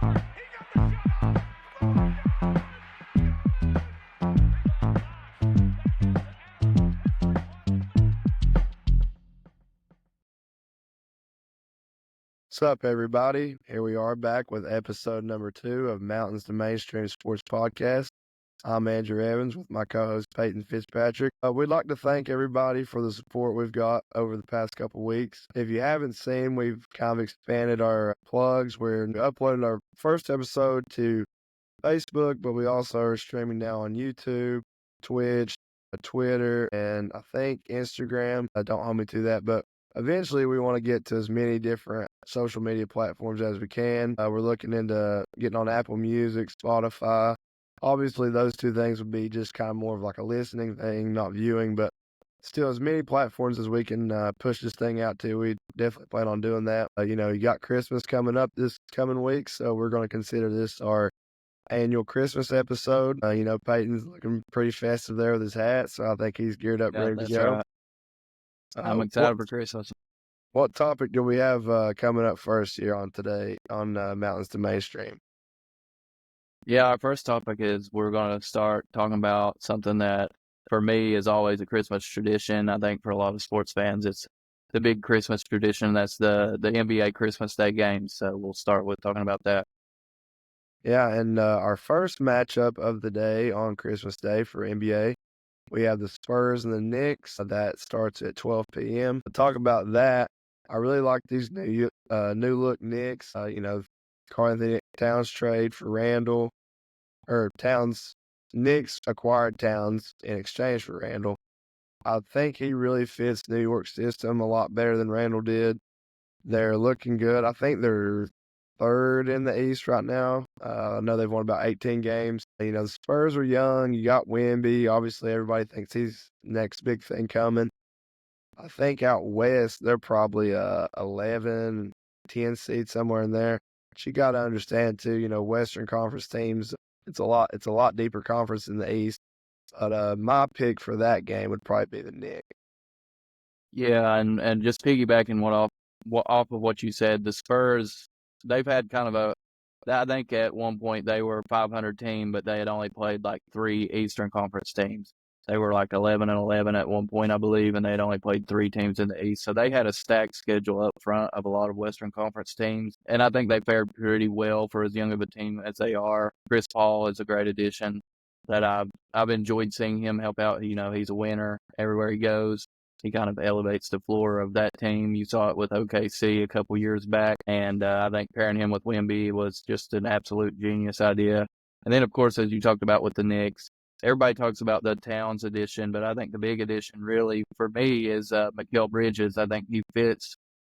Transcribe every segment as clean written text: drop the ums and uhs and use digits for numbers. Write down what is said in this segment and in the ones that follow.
What's up, everybody? Here we are back with episode number 2 of Mountains to Mainstream Sports Podcast. I'm Andrew Evans with my co-host Payton Fitzpatrick. We'd like to thank everybody for the support we've got over the past couple weeks. If you haven't seen, we've kind of expanded our plugs. We're uploading our first episode to Facebook, but we also are streaming now on YouTube, Twitch, Twitter, and I think Instagram. Don't hold me to that, but eventually we want to get to as many different social media platforms as we can. We're looking into getting on Apple Music, Spotify. Obviously, those two things would be just kind of more of like a listening thing, not viewing, but still as many platforms as we can push this thing out to. We definitely plan on doing that. You got Christmas coming up this coming week, so we're going to consider this our annual Christmas episode. Peyton's looking pretty festive there with his hat, so I think he's geared up, ready to go. Right. I'm excited for Christmas. What topic do we have coming up first here on today on Mountains to Mainstream? Yeah, our first topic is we're going to start talking about something that, for me, is always a Christmas tradition. I think for a lot of sports fans, it's the big Christmas tradition. That's the NBA Christmas Day games. So we'll start with talking about that. Yeah, and our first matchup of the day on Christmas Day for NBA, we have the Spurs and the Knicks. That starts at 12 p.m. To talk about that, I really like these new look Knicks. Carl Towns trade for Randall, or Knicks acquired Towns in exchange for Randall. I think he really fits New York's system a lot better than Randall did. They're looking good. I think they're third in the East right now. I know they've won about 18 games. The Spurs are young. You got Wemby. Obviously, everybody thinks he's next big thing coming. I think out west, they're probably 11, 10 seed somewhere in there. But you got to understand, too, Western Conference teams, it's a lot deeper conference in the East. But my pick for that game would probably be the Knicks. Yeah, and just piggybacking off of what you said, the Spurs, they've had kind of I think at one point they were a 500 team, but they had only played like 3 Eastern Conference teams. They were like 11-11 at one point, I believe, and they had only played 3 teams in the East. So they had a stacked schedule up front of a lot of Western Conference teams, and I think they fared pretty well for as young of a team as they are. Chris Paul is a great addition that I've enjoyed seeing him help out. He's a winner everywhere he goes. He kind of elevates the floor of that team. You saw it with OKC a couple years back, and I think pairing him with Wemby was just an absolute genius idea. And then, of course, as you talked about with the Knicks, everybody talks about the Towns addition, but I think the big addition really for me is Mikal Bridges. I think he fits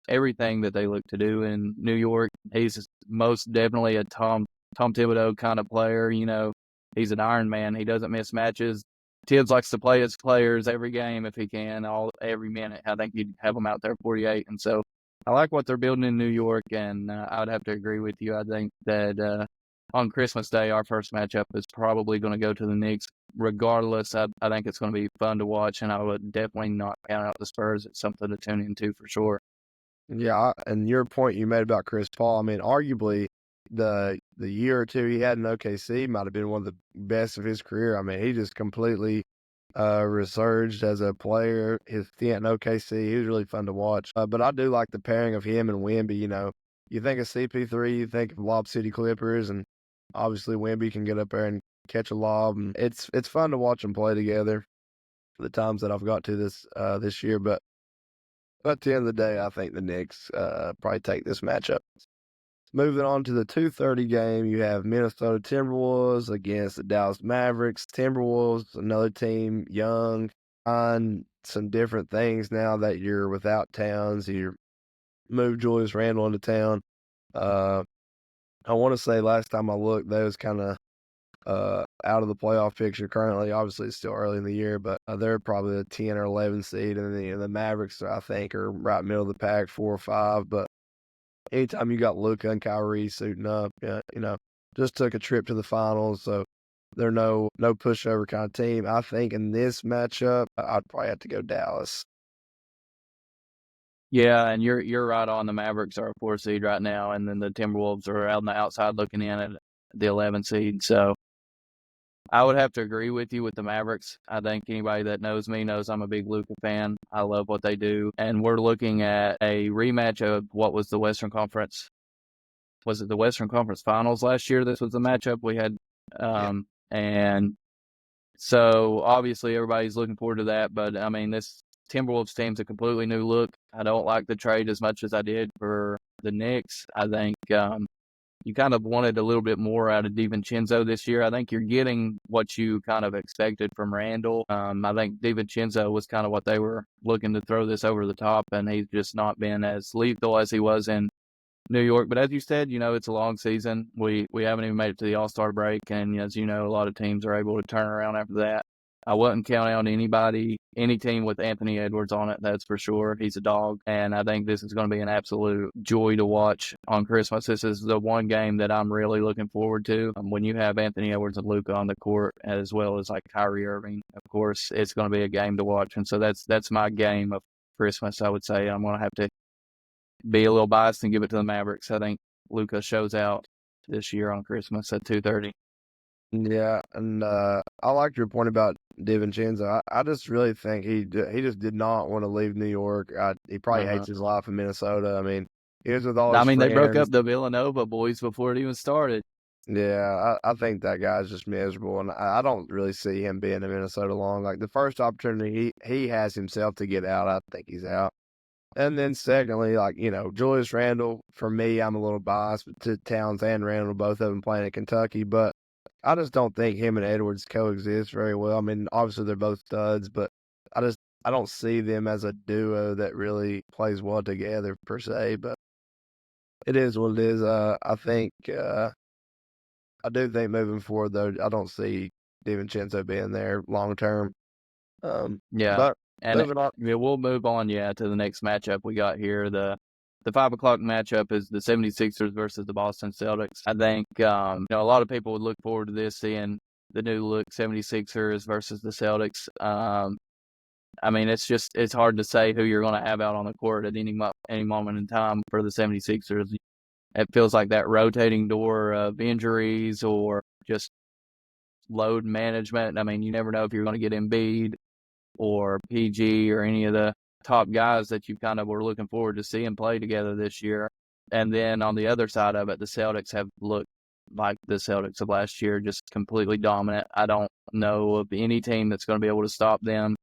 everything that they look to do in New York. He's most definitely a Tom Thibodeau kind of player. He's an Iron Man. He doesn't miss matches. Tibbs likes to play his players every game if he can, every minute. I think you'd have them out there 48. And so I like what they're building in New York, and I would have to agree with you. I think that on Christmas Day, our first matchup is probably going to go to the Knicks. Regardless, I think it's going to be fun to watch, and I would definitely not count out the Spurs. It's something to tune into for sure. Yeah, and your point you made about Chris Paul, I mean, arguably the year or two he had in OKC might have been one of the best of his career. I mean, he just completely resurged as a player. His stint in OKC, he was really fun to watch. But I do like the pairing of him and Wemby. You think of CP3, you think of Lob City Clippers, and obviously Wemby can get up there and catch a lob. And it's fun to watch them play together. The times that I've got to this year, but at the end of the day, I think the Knicks probably take this matchup. Moving on to the 2:30 game, you have Minnesota Timberwolves against the Dallas Mavericks. Timberwolves, another team, young, on some different things now that you're without Towns. You moved Julius Randle into town. I want to say last time I looked, they was kind of out of the playoff picture currently. Obviously, it's still early in the year, but they're probably a 10 or 11 seed, and the Mavericks, I think, are right middle of the pack, 4 or 5. But anytime you got Luka and Kyrie suiting up, just took a trip to the finals, so they're no pushover kind of team. I think in this matchup, I'd probably have to go Dallas. Yeah, and you're right on. The Mavericks are a 4 seed right now, and then the Timberwolves are out on the outside looking in at the 11 seed. So I would have to agree with you with the Mavericks. I think anybody that knows me knows I'm a big Luka fan. I love what they do, and we're looking at a rematch of what was the Western Conference. Was it the Western Conference Finals last year? This was the matchup we had, Yeah. and so obviously everybody's looking forward to that. But I mean, this Timberwolves team's a completely new look. I don't like the trade as much as I did for the Knicks. I think you kind of wanted a little bit more out of DiVincenzo this year. I think you're getting what you kind of expected from Randall. I think DiVincenzo was kind of what they were looking to throw this over the top, and he's just not been as lethal as he was in New York. But as you said, it's a long season. We haven't even made it to the All-Star break, and as you know, a lot of teams are able to turn around after that. I wouldn't count out any team with Anthony Edwards on it, that's for sure. He's a dog, and I think this is going to be an absolute joy to watch on Christmas. This is the one game that I'm really looking forward to. When you have Anthony Edwards and Luka on the court, as well as like Kyrie Irving, of course, it's going to be a game to watch. And so that's my game of Christmas, I would say. I'm going to have to be a little biased and give it to the Mavericks. I think Luka shows out this year on Christmas at 2:30. Yeah, and I liked your point about DiVincenzo. I just really think he just did not want to leave New York. He probably Uh-huh. hates his life in Minnesota. I mean, he was with all I his mean, they broke friends. up the Villanova boys before it even started. Yeah, I think that guy's just miserable, and I don't really see him being in Minnesota long. Like the first opportunity he has himself to get out, I think he's out. And then secondly, like, Julius Randle, for me, I'm a little biased to Towns and Randle, both of them playing in Kentucky, but I just don't think him and Edwards coexist very well. I mean, obviously they're both studs, but I don't see them as a duo that really plays well together per se, but it is what it is. I do think moving forward though, I don't see DiVincenzo being there long term. Yeah. But And moving on. yeah, we'll move on, to the next matchup we got here. The 5 o'clock matchup is the 76ers versus the Boston Celtics. I think, a lot of people would look forward to this, seeing the new look 76ers versus the Celtics. I mean, it's hard to say who you're going to have out on the court at any moment in time for the 76ers. It feels like that rotating door of injuries or just load management. I mean, you never know if you're going to get Embiid or PG or any of the top guys that you kind of were looking forward to seeing play together this year. And then on the other side of it, the Celtics have looked like the Celtics of last year, just completely dominant. I don't know of any team that's going to be able to stop them.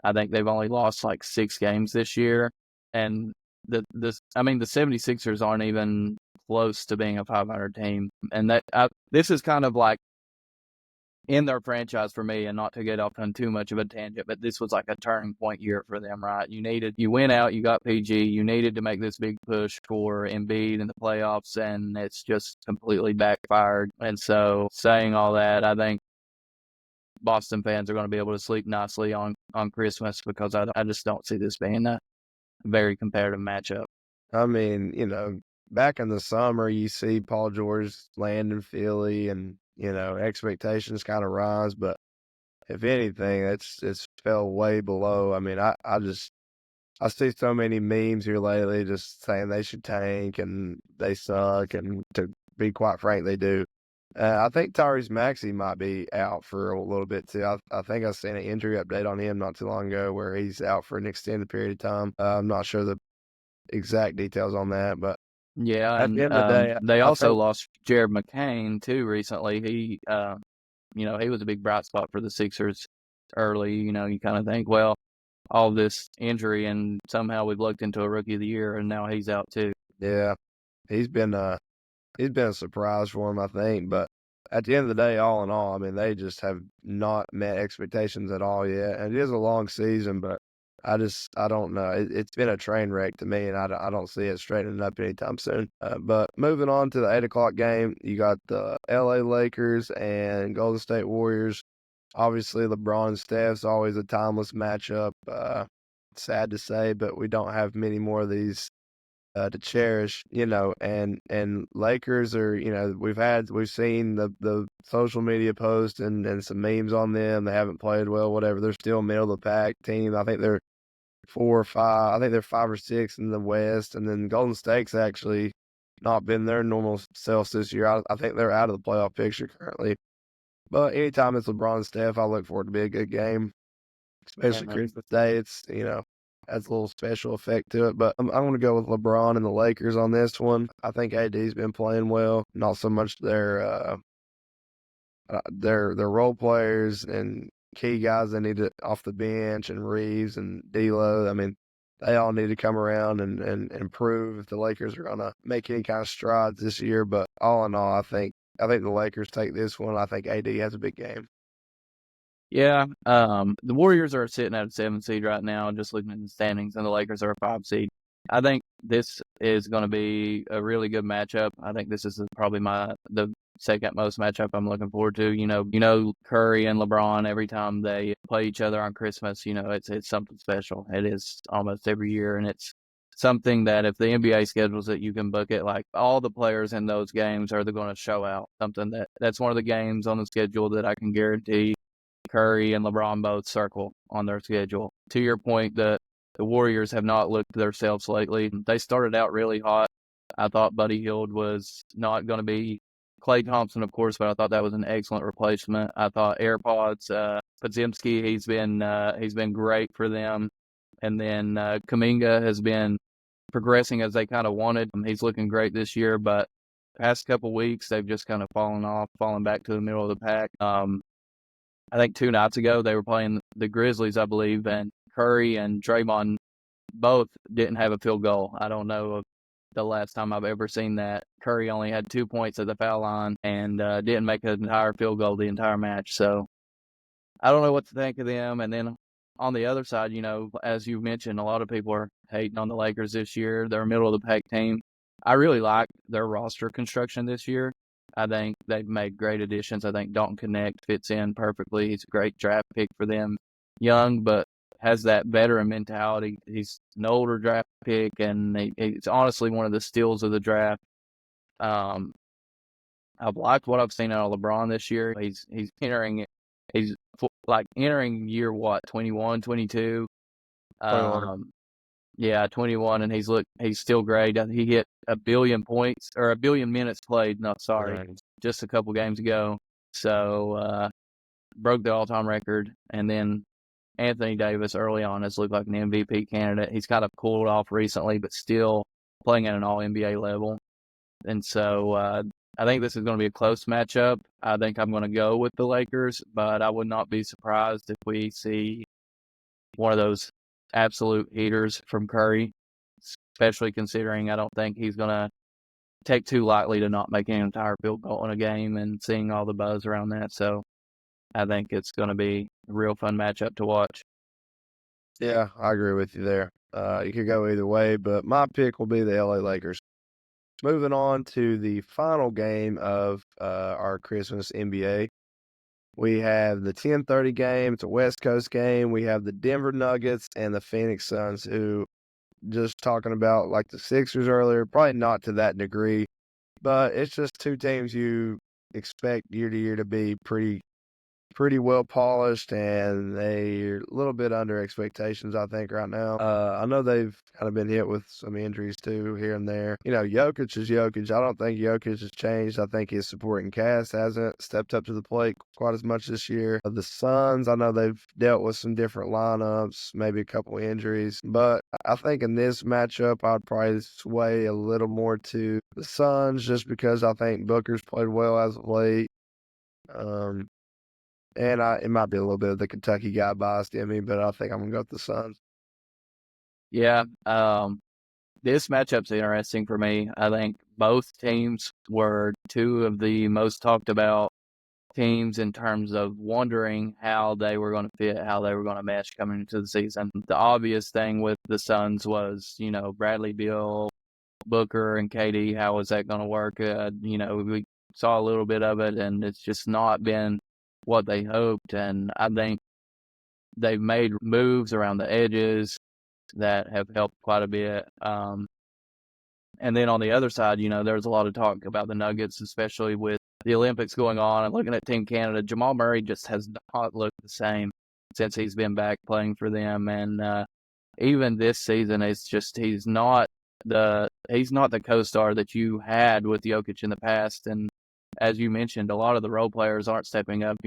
I think they've only lost like 6 games this year. And the 76ers aren't even close to being a 500 team. And this is kind of like in their franchise for me, and not to get off on too much of a tangent, but this was like a turning point year for them, right? You went out, you got PG, you needed to make this big push for Embiid in the playoffs, and it's just completely backfired. And so, saying all that, I think Boston fans are going to be able to sleep nicely on Christmas, because I just don't see this being a very competitive matchup. I mean, back in the summer, you see Paul George land in Philly, and expectations kind of rise. But if anything, it's fell way below. I mean, I see so many memes here lately just saying they should tank and they suck, and to be quite frank, they do. I think Tyrese Maxey might be out for a little bit too. I think I seen an injury update on him not too long ago where he's out for an extended period of time. I'm not sure the exact details on that, but Yeah, at the and end of the day, they I also think, lost Jared McCain too recently. He was a big bright spot for the Sixers early. You kind of think, well, all this injury, and somehow we've looked into a Rookie of the Year, and now he's out too. yeah, he's been he's been a surprise for him, I think. But at the end of the day, all in all, I mean, they just have not met expectations at all yet. And it is a long season, but I don't know. It's been a train wreck to me, and I don't see it straightening up anytime soon. But moving on to the 8 o'clock game, you got the LA Lakers and Golden State Warriors. Obviously, LeBron and Steph's always a timeless matchup. Sad to say, but we don't have many more of these to cherish, and Lakers are, we've seen the social media posts and some memes on them. They haven't played well, whatever. They're still middle of the pack team. I think they're 4 or 5. I think they're 5 or 6 in the West, and then Golden State's actually not been their normal selves this year. I think they're out of the playoff picture currently. But anytime it's LeBron and Steph, I look for it to be a good game, Yeah, especially Christmas Day. It's, has a little special effect to it. But I'm going to go with LeBron and the Lakers on this one. I think AD's been playing well, not so much their role players and key guys they need to off the bench, and Reeves and D'Lo. I mean, they all need to come around and improve if the Lakers are going to make any kind of strides this year. But all in all, I think the Lakers take this one. I think AD has a big game. Yeah, the Warriors are sitting at a 7 seed right now, just looking at the standings, and the Lakers are a 5 seed. I think this is going to be a really good matchup. I think this is probably the second most matchup I'm looking forward to. Curry and LeBron, every time they play each other on Christmas, it's something special. It is almost every year, and it's something that if the NBA schedules it, you can book it. Like, all the players in those games are going to show out. That's one of the games on the schedule that I can guarantee Curry and LeBron both circle on their schedule. To your point, the Warriors have not looked themselves lately. They started out really hot. I thought Buddy Hield was not going to be Klay Thompson, of course, but I thought that was an excellent replacement. I thought AirPods, Podziemski, he's been great for them. And then Kuminga has been progressing as they kind of wanted. He's looking great this year, but past couple weeks they've just kind of fallen back to the middle of the pack. I think 2 nights ago they were playing the Grizzlies, I believe, and Curry and Draymond both didn't have a field goal. I don't know of the last time I've ever seen that. Curry only had 2 points at the foul line and didn't make an entire field goal the entire match. So I don't know what to think of them. And then on the other side, as you mentioned, a lot of people are hating on the Lakers this year. They're a middle of the pack team. I really like their roster construction this year. I think they've made great additions. I think Dalton Connect fits in perfectly. He's a great draft pick for them. Young, but has that veteran mentality. He's an older draft pick, and he's honestly one of the steals of the draft. I've liked what I've seen out of LeBron this year. He's entering year, 21, 22. 21. Yeah, 21, and he's still great. He hit 1 billion points, or 1 billion minutes played. No, sorry, Right. just a couple games ago. So broke the all-time record. And then Anthony Davis early on has looked like an MVP candidate. He's kind of cooled off recently, but still playing at an All-NBA level. And so I think this is going to be a close matchup. I think I'm going to go with the Lakers, but I would not be surprised if we see one of those absolute heaters from Curry, especially considering I don't think he's going to take too lightly to not making an entire field goal in a game and seeing all the buzz around that. So I think it's going to be a real fun matchup to watch. Yeah, I agree with you there. You could go either way, but my pick will be the LA Lakers. Moving on to the final game of our Christmas NBA. We have the 10:30 game. It's a West Coast game. We have the Denver Nuggets and the Phoenix Suns, who, just talking about like the Sixers earlier, probably not to that degree, but it's just two teams you expect year to year to be pretty well polished, and they're a little bit under expectations, I think, right now. I know they've kind of been hit with some injuries too here and there. Jokic is Jokic. I don't think Jokic has changed. I think his supporting cast hasn't stepped up to the plate quite as much this year. The Suns, I know they've dealt with some different lineups, maybe a couple injuries, but I think in this matchup, I'd probably sway a little more to the Suns, just because I think Booker's played well as of late. And it might be a little bit of the Kentucky guy biased in me, but I think I'm going to go with the Suns. Yeah, this matchup's interesting for me. I think both teams were two of the most talked about teams in terms of wondering how they were going to fit, how they were going to mesh coming into the season. The obvious thing with the Suns was, Bradley Beal, Booker, and KD. How was that going to work? We saw a little bit of it, and it's just not been what they hoped. And I think they've made moves around the edges that have helped quite a bit. And then on the other side, there's a lot of talk about the Nuggets, especially with the Olympics going on and looking at Team Canada. Jamal Murray just has not looked the same since he's been back playing for them. And even this season, it's just he's not the co-star that you had with Jokic in the past. And as you mentioned, a lot of the role players aren't stepping up.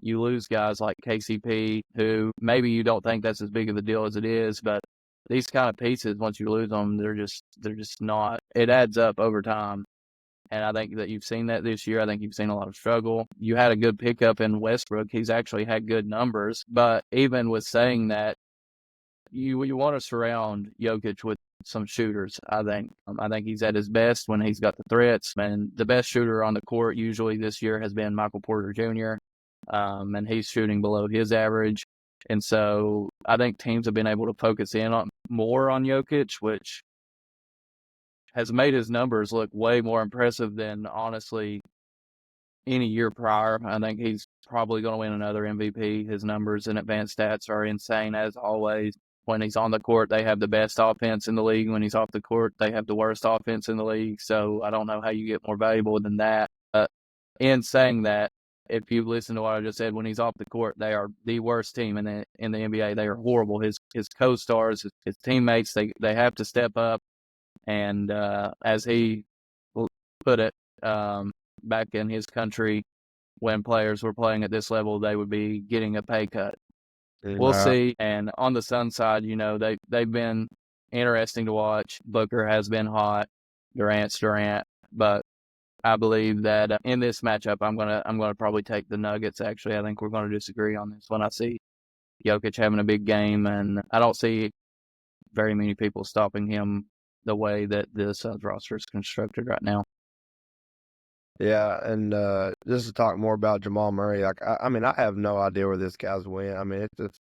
You lose guys like KCP, who maybe you don't think that's as big of a deal as it is, but these kind of pieces, once you lose them, they're just not. It adds up over time. And I think that you've seen that this year. I think you've seen a lot of struggle. You had a good pickup in Westbrook. He's actually had good numbers. But even with saying that, you want to surround Jokic with some shooters, I think. I think he's at his best when he's got the threats. And the best shooter on the court usually this year has been Michael Porter Jr., and he's shooting below his average. And so I think teams have been able to focus in more on Jokic, which has made his numbers look way more impressive than, honestly, any year prior. I think he's probably going to win another MVP. His numbers and advanced stats are insane, as always. When he's on the court, they have the best offense in the league. When he's off the court, they have the worst offense in the league. So I don't know how you get more valuable than that. In saying that, if you listen to what I just said, when he's off the court, they are the worst team in the NBA. They are horrible. His co-stars, his teammates, they have to step up. And as he put it, back in his country, when players were playing at this level, they would be getting a pay cut. We'll see. And on the Sun side, they've been interesting to watch. Booker has been hot. Durant's Durant. But I believe that in this matchup, I'm gonna probably take the Nuggets. Actually, I think we're going to disagree on this one. I see Jokic having a big game, and I don't see very many people stopping him the way that the Suns roster is constructed right now. Yeah, and just to talk more about Jamal Murray, like I mean, I have no idea where this guy's went. I mean, it's just,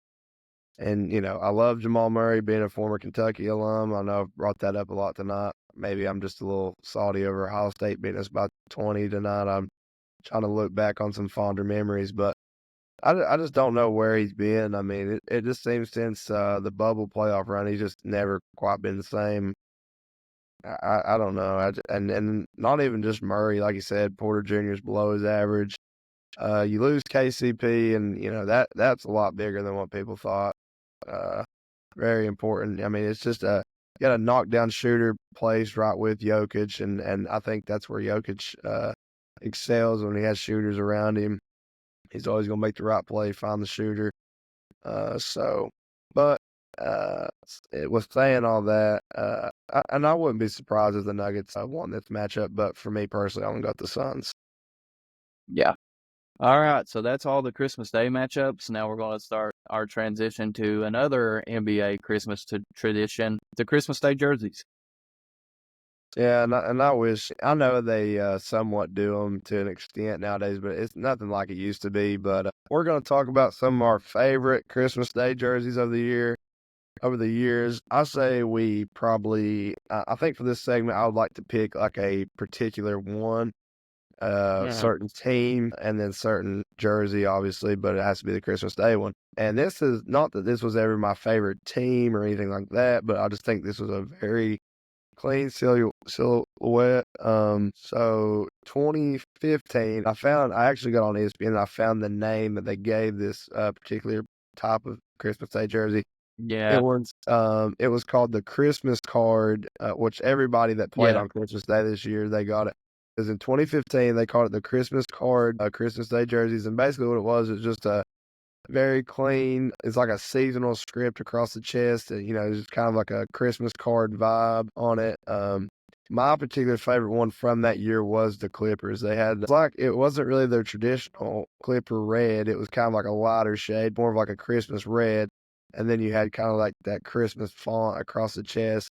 and I love Jamal Murray being a former Kentucky alum. I know I've brought that up a lot tonight. Maybe I'm just a little salty over Ohio State beating us by 20 tonight. I'm trying to look back on some fonder memories, but I just don't know where he's been. I mean, it just seems since the bubble playoff run, he's just never quite been the same. I don't know. And not even just Murray, like you said, Porter Jr. is below his average. You lose KCP, and that's a lot bigger than what people thought. Very important. I mean, it's just you got a knockdown shooter placed right with Jokic, and I think that's where Jokic excels when he has shooters around him. He's always going to make the right play, find the shooter. But it was saying all that, and I wouldn't be surprised if the Nuggets won this matchup. But for me personally, I'm going to go with the Suns. Yeah. All right, so that's all the Christmas Day matchups. Now we're going to start our transition to another NBA Christmas tradition, the Christmas Day jerseys. Yeah, and I wish, I know they somewhat do them to an extent nowadays, but it's nothing like it used to be. But we're going to talk about some of our favorite Christmas Day jerseys of the year. Over the years, I say we probably, I think for this segment, I would like to pick like a particular one. Certain team and then certain jersey, obviously, but it has to be the Christmas Day one. And this is not that this was ever my favorite team or anything like that, but I just think this was a very clean silhouette. So 2015, I actually got on ESPN and I found the name that they gave this particular type of Christmas Day jersey. Yeah. It was called the Christmas card, which everybody that played on Christmas Day this year, they got it. Because in 2015, they called it the Christmas card, Christmas Day jerseys. And basically what it was just a very clean, it's like a seasonal script across the chest. And, it's just kind of like a Christmas card vibe on it. My particular favorite one from that year was the Clippers. It wasn't really their traditional Clipper red. It was kind of like a lighter shade, more of like a Christmas red. And then you had kind of like that Christmas font across the chest.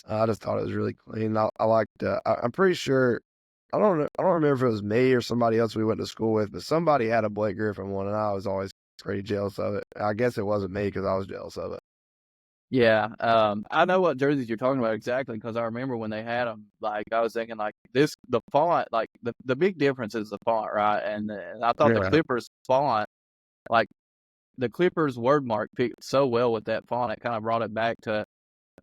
I just thought it was really clean. I liked. I'm pretty sure. I don't know. I don't remember if it was me or somebody else we went to school with, but somebody had a Blake Griffin one, and I was always pretty jealous of it. I guess it wasn't me because I was jealous of it. Yeah, I know what jerseys you're talking about exactly because I remember when they had them. Like I was thinking, like the font, like the big difference is the font, right? And I thought the Clippers font, like the Clippers word mark, fit so well with that font. It kind of brought it back to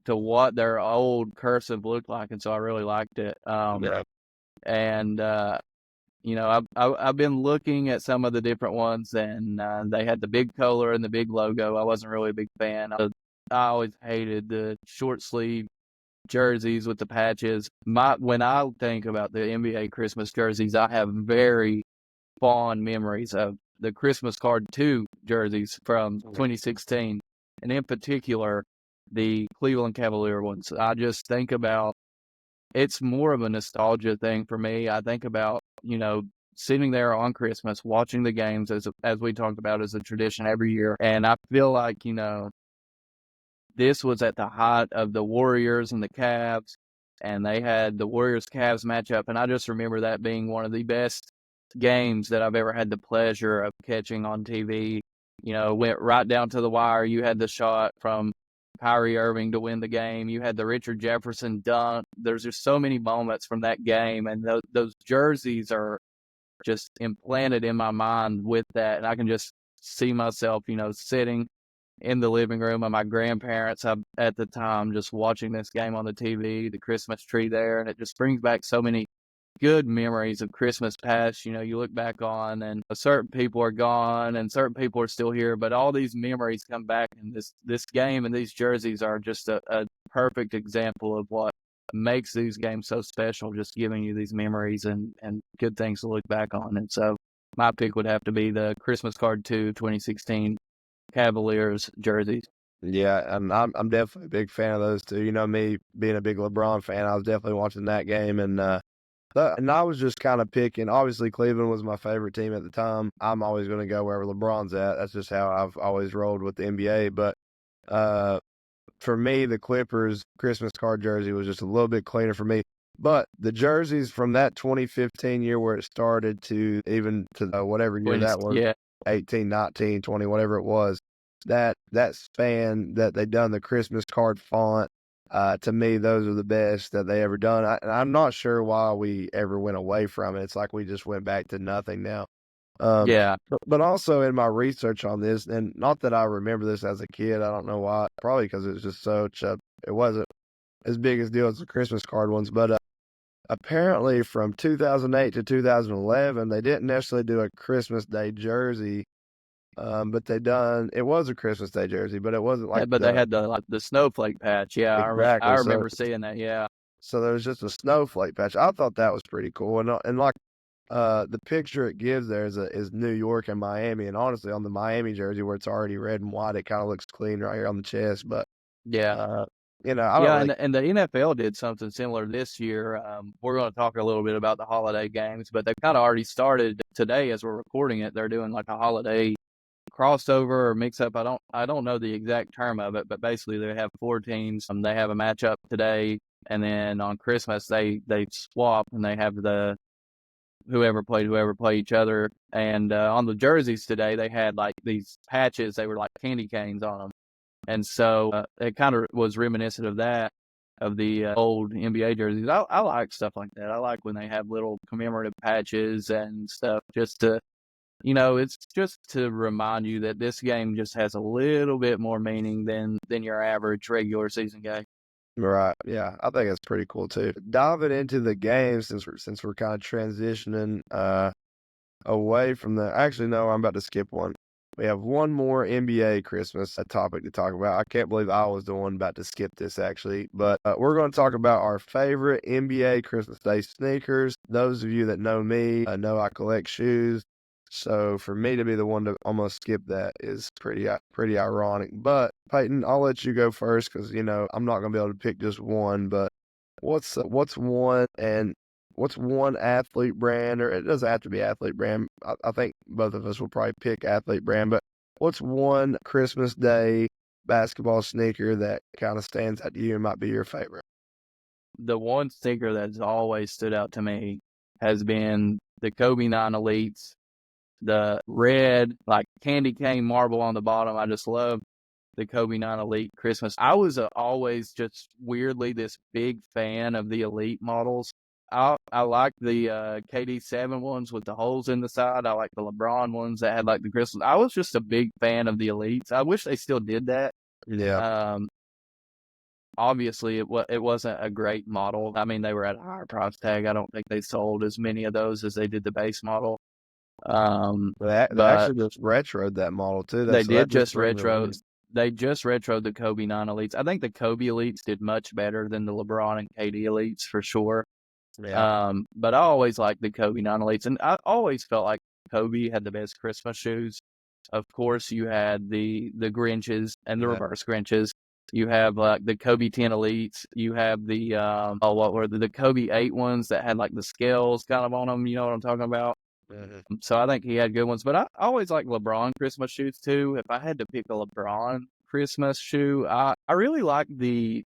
what their old cursive looked like, and so I really liked it. And I've been looking at some of the different ones, and they had the big color and the big logo. I wasn't really a big fan of I always hated the short sleeve jerseys with the patches. When I think about the NBA Christmas jerseys, I have very fond memories of the Christmas Card 2 jerseys from 2016, and in particular, the Cleveland Cavalier ones. I just think about it's more of a nostalgia thing for me. I think about, sitting there on Christmas, watching the games as we talked about as a tradition every year. And I feel like, this was at the height of the Warriors and the Cavs, and they had the Warriors-Cavs matchup. And I just remember that being one of the best games that I've ever had the pleasure of catching on TV. Went right down to the wire. You had the shot from Kyrie Irving to win the game. You had the Richard Jefferson dunk. There's just so many moments from that game, and those jerseys are just implanted in my mind with that. And I can just see myself, sitting in the living room of my grandparents at the time, just watching this game on the TV, the Christmas tree there. And it just brings back so many good memories of Christmas past. You look back on, and certain people are gone and certain people are still here, but all these memories come back. And this game and these jerseys are just a perfect example of what makes these games so special, just giving you these memories and good things to look back on. And so my pick would have to be the Christmas Card 2 2016 Cavaliers jerseys. Yeah, and I'm definitely a big fan of those two. Me being a big LeBron fan, I was definitely watching that game, and I was just kind of picking. Obviously, Cleveland was my favorite team at the time. I'm always going to go wherever LeBron's at. That's just how I've always rolled with the NBA. But for me, the Clippers Christmas card jersey was just a little bit cleaner for me. But the jerseys from that 2015 year where it started to even to whatever year that was, Yeah. 18, 19, 20, whatever it was, that span that they done the Christmas card font, to me, those are the best that they ever done. And I'm not sure why we ever went away from it. It's like we just went back to nothing now. Yeah. But also in my research on this, and not that I remember this as a kid, I don't know why, probably because it was just it wasn't as big a deal as the Christmas card ones, but apparently from 2008 to 2011, they didn't necessarily do a Christmas Day jersey, but it was a Christmas Day jersey, but it wasn't like But they had the snowflake patch. Yeah, exactly. I remember seeing that. Yeah. So there was just a snowflake patch. I thought that was pretty cool, and like the picture it gives there is New York and Miami, and honestly, on the Miami jersey where it's already red and white, it kind of looks clean right here on the chest. But Yeah. I don't really. And the NFL did something similar this year. We're going to talk a little bit about the holiday games, but they've kind of already started today as we're recording it. They're doing like a holiday crossover or mix up. I don't know the exact term of it, but basically they have 4 teams. They have a matchup today, and then on Christmas they swap and they have whoever play each other. And on the jerseys today they had like these patches. They were like candy canes on them. And so it kind of was reminiscent of that, of the old NBA jerseys. I like stuff like that. I like when they have little commemorative patches and stuff just to, it's just to remind you that this game just has a little bit more meaning than your average regular season game. Right. Yeah, I think that's pretty cool too. Diving into the game since we're kind of transitioning away from the. Actually, no, I'm about to skip one. We have one more NBA Christmas topic to talk about. I can't believe I was the one about to skip this actually, but we're going to talk about our favorite NBA Christmas Day sneakers. Those of you that know me know I collect shoes. So for me to be the one to almost skip that is pretty ironic. But Peyton, I'll let you go first because I'm not going to be able to pick just one. But what's one athlete brand, or it doesn't have to be athlete brand. I think both of us will probably pick athlete brand. But what's one Christmas Day basketball sneaker that kind of stands out to you and might be your favorite? The one sneaker that's always stood out to me has been the Kobe 9 Elites. The red, like candy cane marble on the bottom. I just love the Kobe 9 Elite Christmas. I was always just weirdly this big fan of the Elite models. I like the KD 7 ones with the holes in the side. I like the LeBron ones that had like the crystals. I was just a big fan of the Elites. I wish they still did that. Yeah. Obviously, it wasn't a great model. I mean, they were at a higher price tag. I don't think they sold as many of those as they did the base model. They But actually just retroed that model too. they did just retro. they just retroed the Kobe 9 Elites. I think the Kobe Elites did much better than the LeBron and KD Elites for sure. Yeah. But I always liked the Kobe 9 Elites, and I always felt like Kobe had the best Christmas shoes. Of course, you had the Grinches and the Yeah. reverse Grinches. You have like the Kobe 10 Elites. You have the what were the Kobe 8 ones that had like the scales kind of on them. You know what I'm talking about? Mhm. So I think he had good ones. But I always like LeBron Christmas shoes too. If I had to pick a LeBron Christmas shoe, I really like the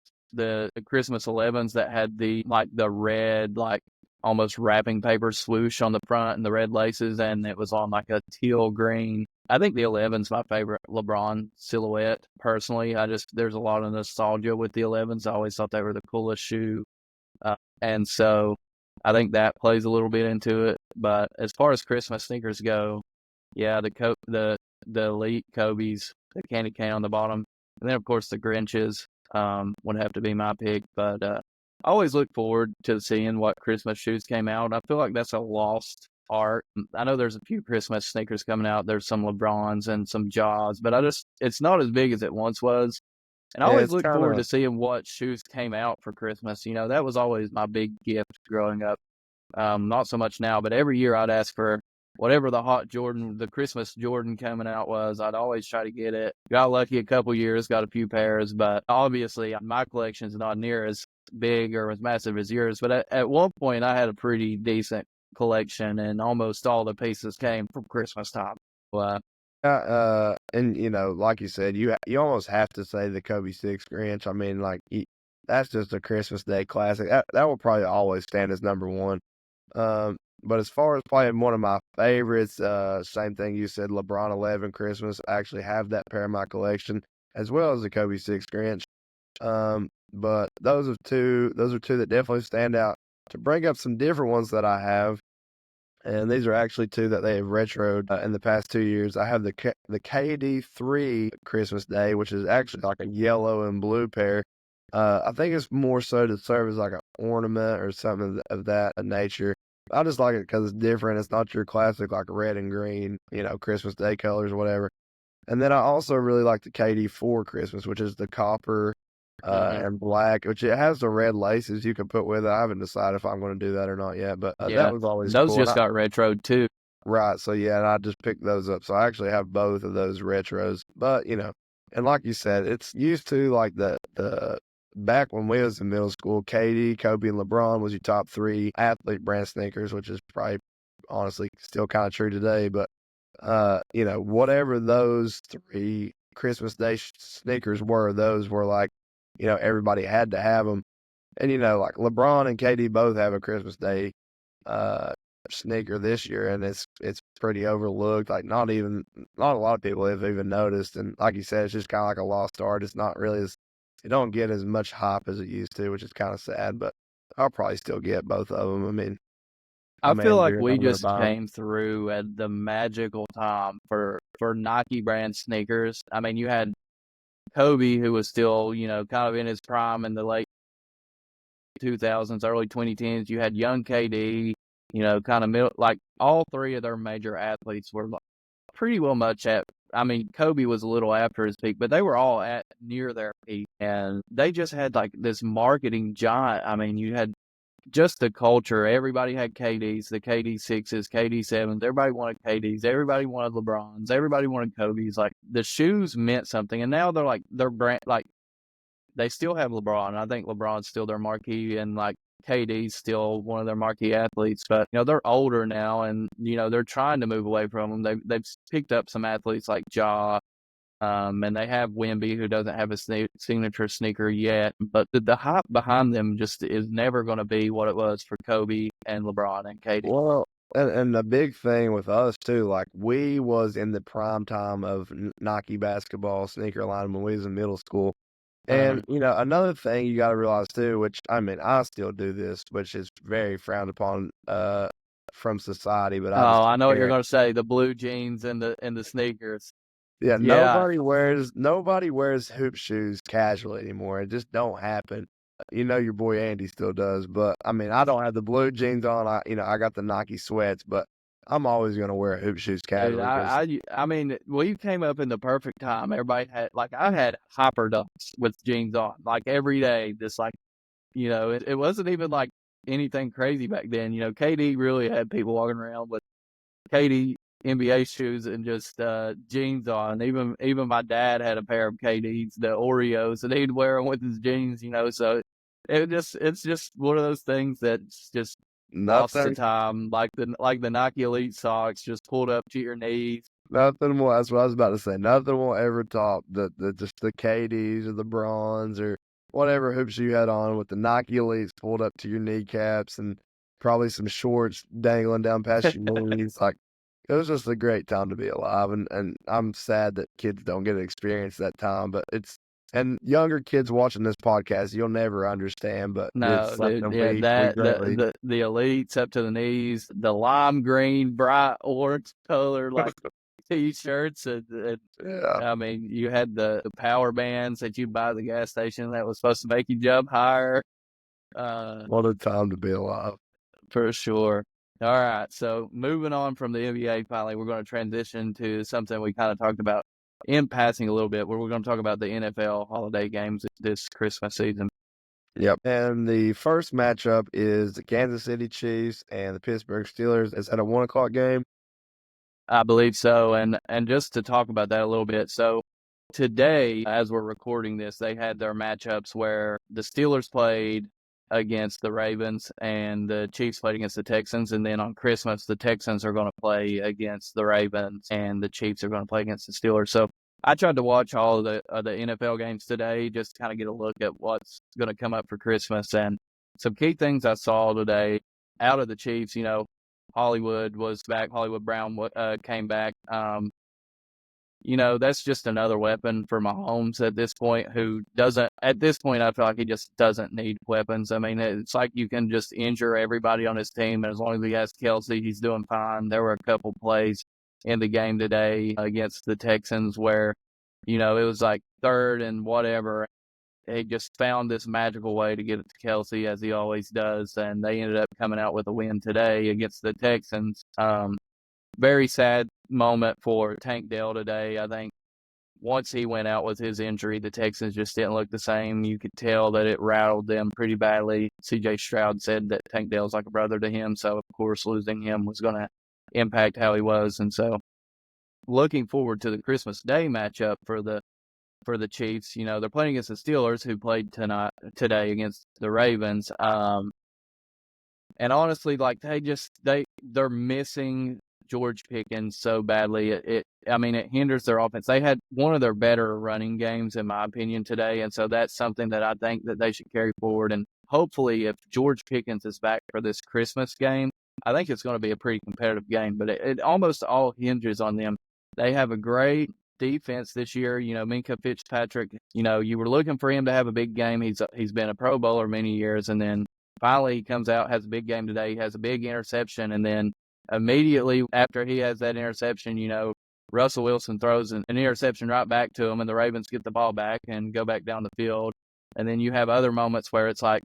Christmas 11s that had the like the red like almost wrapping paper swoosh on the front and the red laces, and it was on like a teal green. I think the 11's my favorite LeBron silhouette personally. There's a lot of nostalgia with the 11s. I always thought they were the coolest shoe, and so I think that plays a little bit into it. But as far as Christmas sneakers go, yeah, the elite Kobe's, the candy cane on the bottom, and then of course the Grinches would have to be my pick. But I always look forward to seeing what Christmas shoes came out. I feel like that's a lost art. I know there's a few Christmas sneakers coming out. There's some LeBrons and some Jaws, but it's not as big as it once was. And I Yeah, always it's look kind forward of to seeing what shoes came out for Christmas. You know, that was always my big gift growing up. Not so much now, but every year I'd ask for whatever the hot Jordan, the Christmas Jordan coming out was. I'd always try to get it. Got lucky a couple years, got a few pairs, but obviously my collection's not near as big or as massive as yours. But at one point, I had a pretty decent collection, and almost all the pieces came from Christmas time. Well, yeah, and like you said, you almost have to say the Kobe 6 Grinch. I mean, like that's just a Christmas Day classic. That will probably always stand as number one. But as far as playing one of my favorites, same thing you said, LeBron 11 Christmas. I actually have that pair in my collection, as well as the Kobe 6 Grinch. But those are two that definitely stand out. To bring up some different ones that I have, and these are actually two that they have retroed in the past 2 years. I have the KD3 Christmas Day, which is actually like a yellow and blue pair. I think it's more so to serve as like an ornament or something of that nature. I just like it because it's different. It's not your classic like red and green, Christmas Day colors or whatever. And then I also really like the KD4 Christmas, which is the copper mhm. and black, which it has the red laces you can put with it. I haven't decided if I'm going to do that or not yet, but that Yeah, was always those cool. just got retroed too. Right, so yeah, and I just picked those up. So I actually have both of those retros. But, and like you said, it's used to like the back when we was in middle school, KD, Kobe, and LeBron was your top three athlete brand sneakers, which is probably honestly still kind of true today. But whatever those three Christmas Day sneakers were, those were like, everybody had to have them. And like LeBron and KD both have a Christmas Day uh sneaker this year, and it's pretty overlooked. Like not a lot of people have even noticed. And like you said, it's just kind of like a lost art. It's not really as it don't get as much hype as it used to, which is kind of sad. But I'll probably still get both of them. I mean, I I'm feel like Andrew, and we I'm gonna just buy them. came through at the magical time for Nike brand sneakers. I mean, you had Kobe, who was still, kind of in his prime in the late 2000s, early 2010s. You had young KD, kind of middle, like all three of their major athletes were pretty well much at. I mean, Kobe was a little after his peak, but they were all at near their peak, and they just had like this marketing giant. I mean, you had just the culture. Everybody had KDs, the KD sixes, KD sevens. Everybody wanted KDs. Everybody wanted LeBrons. Everybody wanted Kobe's. Like the shoes meant something, and now they're like their brand. Like they still have LeBron. I think LeBron's still their marquee, and like KD's still one of their marquee athletes. But they're older now, and they're trying to move away from them. They've picked up some athletes like Ja. And they have Wemby, who doesn't have a signature sneaker yet, but the hype behind them just is never going to be what it was for Kobe and LeBron and KD. Well, and the big thing with us too, like we was in the prime time of Nike basketball sneaker line when we was in middle school. Uh-huh. And, another thing you got to realize too, which I mean, I still do this, which is very frowned upon from society, but I Oh, just I don't know what you're care. going to say. The blue jeans and the sneakers. Yeah, Yeah. nobody wears hoop shoes casually anymore. It just don't happen. Your boy Andy still does, but I mean, I don't have the blue jeans on. I got the Nike sweats, but I'm always gonna wear a hoop shoes Dude, casually because I mean, we came up in the perfect time. Everybody had like I had hyper dunks with jeans on, like every day. Just like it wasn't even like anything crazy back then. KD really had people walking around with KD NBA shoes and just jeans on. Even my dad had a pair of KDs, the Oreos, and he'd wear them with his jeans. So it's just one of those things that's just lost to nothing time. Like the Nike Elite socks, just pulled up to your knees. nothing will. That's what I was about to say. Nothing will ever top the just the KDs or the bronze or whatever hoops you had on with the Nike Elites pulled up to your kneecaps and probably some shorts dangling down past your knees. Like it was just a great time to be alive, and I'm sad that kids don't get to experience that time. But and younger kids watching this podcast, you'll never understand. But it's No, dude, something yeah, we we greatly. the Elites up to the knees, the lime green, bright orange color like t-shirts, and Yeah, I mean, you had the power bands that you buy at the gas station that was supposed to make you jump higher. Uh, what a time to be alive. for sure. All right, so moving on from the NBA, finally, we're going to transition to something we kind of talked about in passing a little bit, where we're going to talk about the NFL holiday games this Christmas season. Yep. And the first matchup is the Kansas City Chiefs and the Pittsburgh Steelers. Is that a 1 o'clock game? I believe so. And just to talk about that a little bit. So today, as we're recording this, they had their matchups where the Steelers played against the Ravens and the Chiefs played against the Texans. And then on Christmas, the Texans are going to play against the Ravens and the Chiefs are going to play against the Steelers. So I tried to watch all of the NFL games today, just to kind of get a look at what's going to come up for Christmas. And some key things I saw today out of the Chiefs, Hollywood was back. Hollywood Brown came back. That's just another weapon for Mahomes at this point, who doesn't, at this point, I feel like he just doesn't need weapons. I mean, it's like you can just injure everybody on his team, and as long as he has Kelsey, he's doing fine. There were a couple plays in the game today against the Texans where, it was like third and whatever. He just found this magical way to get it to Kelsey, as he always does, and they ended up coming out with a win today against the Texans. Very sad moment for Tank Dell today. I think once he went out with his injury, the Texans just didn't look the same. You could tell that it rattled them pretty badly. C.J. Stroud said that Tank Dell's like a brother to him, so of course losing him was going to impact how he was. And so looking forward to the Christmas Day matchup for the Chiefs. They're playing against the Steelers, who played today against the Ravens. And honestly, like they're missing George Pickens so badly. It hinders their offense. They had one of their better running games, in my opinion, today, and so that's something that I think that they should carry forward. And hopefully, if George Pickens is back for this Christmas game, I think it's going to be a pretty competitive game. But it almost all hinges on them. They have a great defense this year. Minka Fitzpatrick. You were looking for him to have a big game. He's been a Pro Bowler many years, and then finally he comes out, has a big game today, has a big interception, and then immediately after he has that interception, Russell Wilson throws an interception right back to him, and the Ravens get the ball back and go back down the field. And then you have other moments where it's like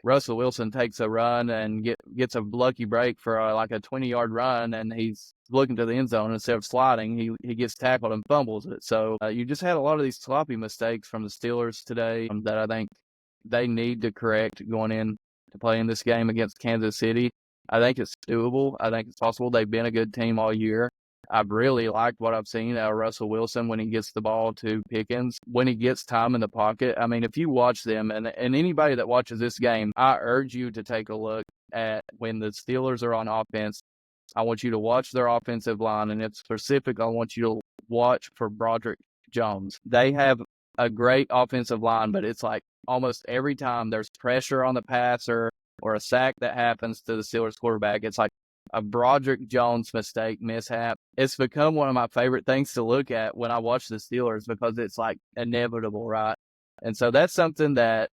Russell Wilson takes a run and gets a lucky break for like a 20-yard run, and he's looking to the end zone instead of sliding. He gets tackled and fumbles it. So you just had a lot of these sloppy mistakes from the Steelers today that I think they need to correct going in to play in this game against Kansas City. I think it's doable. I think it's possible. They've been a good team all year. I've really liked what I've seen out of Russell Wilson when he gets the ball to Pickens, when he gets time in the pocket. I mean, if you watch them, and anybody that watches this game, I urge you to take a look at when the Steelers are on offense. I want you to watch their offensive line, and if specific, I want you to watch for Broderick Jones. They have a great offensive line, but it's like almost every time there's pressure on the passer or a sack that happens to the Steelers quarterback, it's like a Broderick Jones mishap. It's become one of my favorite things to look at when I watch the Steelers because it's like inevitable, right? And so that's something that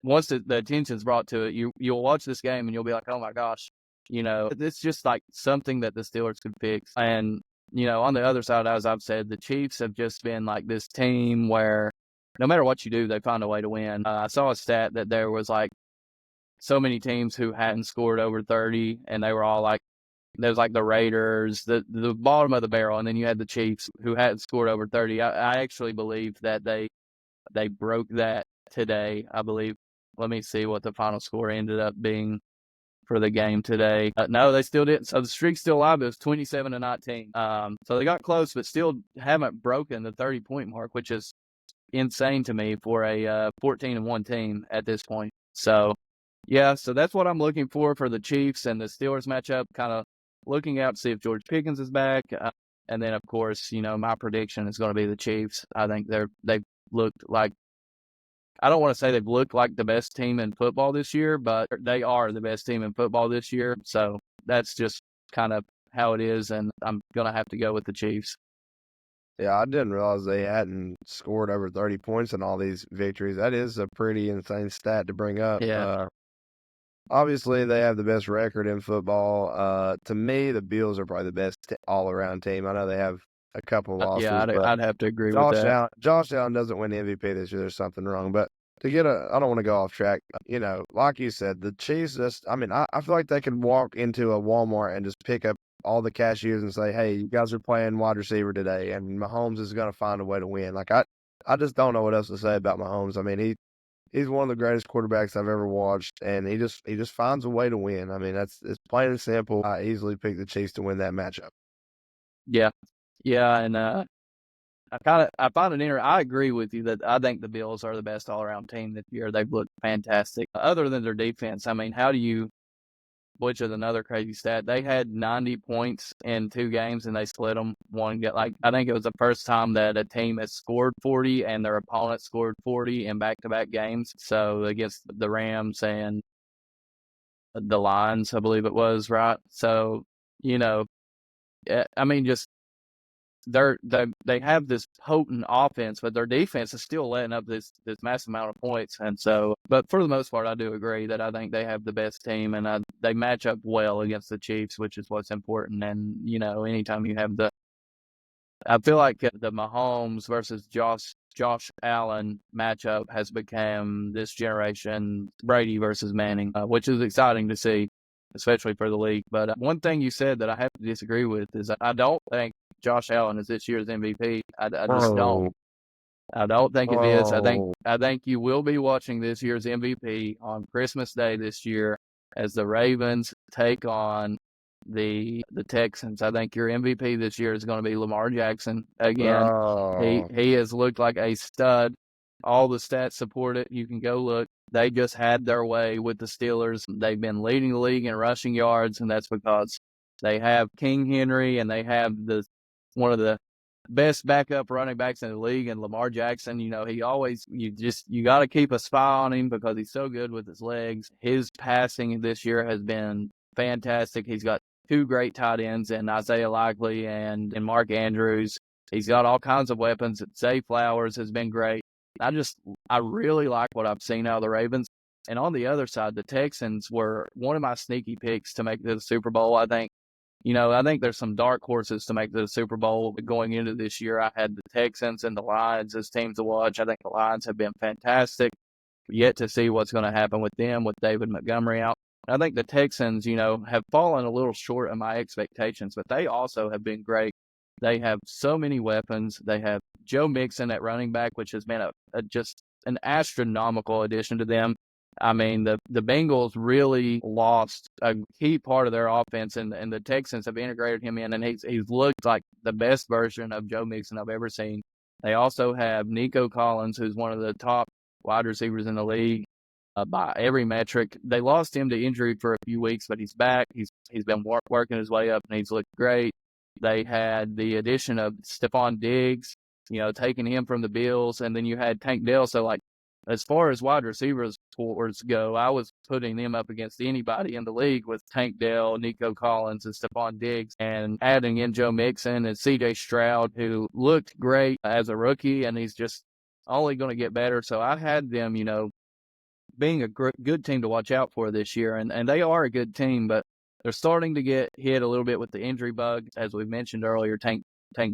once the attention's brought to it, you'll watch this game and you'll be like, oh my gosh, it's just like something that the Steelers could fix. And, on the other side, as I've said, the Chiefs have just been like this team where no matter what you do, they find a way to win. I saw a stat that there was like so many teams who hadn't scored over 30, and they were all like there's like the Raiders, the bottom of the barrel, and then you had the Chiefs who hadn't scored over 30. I actually believe that they broke that today, I believe. Let me see what the final score ended up being for the game today. No, they still didn't. So the streak's still alive. It was 27-19. So they got close, but still haven't broken the 30-point mark, which is insane to me for a 14-1 team at this point. So, yeah, so that's what I'm looking for the Chiefs and the Steelers matchup, kind of looking out to see if George Pickens is back. And then, of course, my prediction is going to be the Chiefs. I think they've looked like, I don't want to say they've looked like the best team in football this year, but they are the best team in football this year. So that's just kind of how it is, and I'm going to have to go with the Chiefs. Yeah, I didn't realize they hadn't scored over 30 points in all these victories. That is a pretty insane stat to bring up. Yeah. Obviously, they have the best record in football. To me, the Bills are probably the best all-around team. I know they have a couple losses, Yeah, but I'd have to agree with that. Josh Allen doesn't win the MVP this year. There's something wrong. But I don't want to go off track. Like you said, the Chiefs I feel like they could walk into a Walmart and just pick up all the cashiers and say, "Hey, you guys are playing wide receiver today, and Mahomes is going to find a way to win." Like I just don't know what else to say about Mahomes. I mean, he's one of the greatest quarterbacks I've ever watched, and he just finds a way to win. I mean, it's plain and simple. I easily pick the Chiefs to win that matchup. Yeah. Yeah, and I find it interesting. I agree with you that I think the Bills are the best all-around team this year. They've looked fantastic. Other than their defense, I mean, which is another crazy stat, they had 90 points in 2 games and they split them one. I think it was the first time that a team has scored 40 and their opponent scored 40 in back-to-back games. So against the Rams and the Lions, I believe it was, right? So, I mean, just they have this potent offense, but their defense is still letting up this massive amount of points. And so, but for the most part, I do agree that I think they have the best team, and they match up well against the Chiefs, which is what's important. And anytime you have I feel like the Mahomes versus Josh Allen matchup has become this generation Brady versus Manning, which is exciting to see, especially for the league. But one thing you said that I have to disagree with is I don't think Josh Allen is this year's MVP. I just don't. I don't think it is. I think you will be watching this year's MVP on Christmas Day this year as the Ravens take on the Texans. I think your MVP this year is going to be Lamar Jackson again. He has looked like a stud. All the stats support it. You can go look. They just had their way with the Steelers. They've been leading the league in rushing yards, and that's because they have King Henry and they have one of the best backup running backs in the league, and Lamar Jackson. You got to keep a spy on him because he's so good with his legs. His passing this year has been fantastic. He's got 2 great tight ends in Isaiah Likely and Mark Andrews. He's got all kinds of weapons. Zay Flowers has been great. I really like what I've seen out of the Ravens. And on the other side, the Texans were one of my sneaky picks to make it to the Super Bowl. I think there's some dark horses to make the Super Bowl going into this year. I had the Texans and the Lions as teams to watch. I think the Lions have been fantastic. Yet to see what's going to happen with them with David Montgomery out. I think the Texans, have fallen a little short of my expectations, but they also have been great. They have so many weapons. They have Joe Mixon at running back, which has been just an astronomical addition to them. I mean, the Bengals really lost a key part of their offense, and the Texans have integrated him in, and he's looked like the best version of Joe Mixon I've ever seen. They also have Nico Collins, who's one of the top wide receivers in the league by every metric. They lost him to injury for a few weeks, but he's back. He's been working his way up, and he's looked great. They had the addition of Stephon Diggs, taking him from the Bills, and then you had Tank Dell. So, as far as wide receivers go, I was putting them up against anybody in the league with Tank Dell, Nico Collins, and Stephon Diggs, and adding in Joe Mixon and C.J. Stroud, who looked great as a rookie, and he's just only going to get better. So I had them, being a good team to watch out for this year, and they are a good team, but they're starting to get hit a little bit with the injury bug. As we mentioned earlier, Tank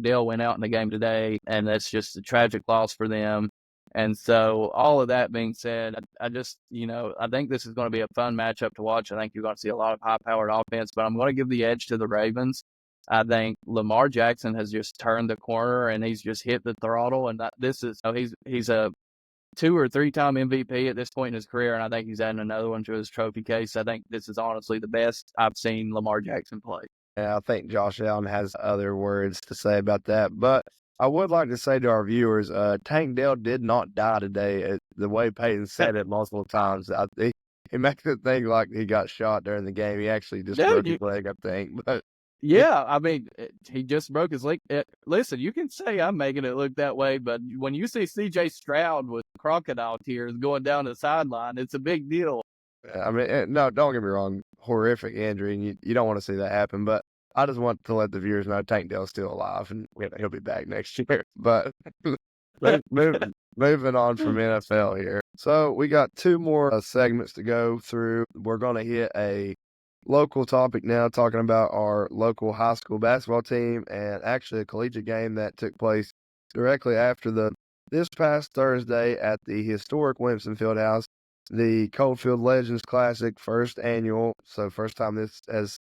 Dell went out in the game today, and that's just a tragic loss for them. And so all of that being said, I just, I think this is going to be a fun matchup to watch. I think you're going to see a lot of high-powered offense, but I'm going to give the edge to the Ravens. I think Lamar Jackson has just turned the corner and he's just hit the throttle. And he's a 2 or 3 time MVP at this point in his career, and I think he's adding another one to his trophy case. I think this is honestly the best I've seen Lamar Jackson play. Yeah, I think Josh Allen has other words to say about that. But I would like to say to our viewers, Tank Dell did not die today. The way Payton said it multiple times, he makes it think like he got shot during the game. He actually just broke his leg, I think. But yeah, I mean, he just broke his leg. Listen, you can say I'm making it look that way, but when you see C.J. Stroud with crocodile tears going down the sideline, it's a big deal. I mean, no, don't get me wrong, horrific injury, and you don't want to see that happen. But I just want to let the viewers know Tank Dell's still alive, and he'll be back next year. But moving on from NFL here. So we got 2 more segments to go through. We're going to hit a local topic now, talking about our local high school basketball team and actually a collegiate game that took place directly after this past Thursday at the historic Winston Fieldhouse, the Coalfields Legends Classic, first annual, so first time this has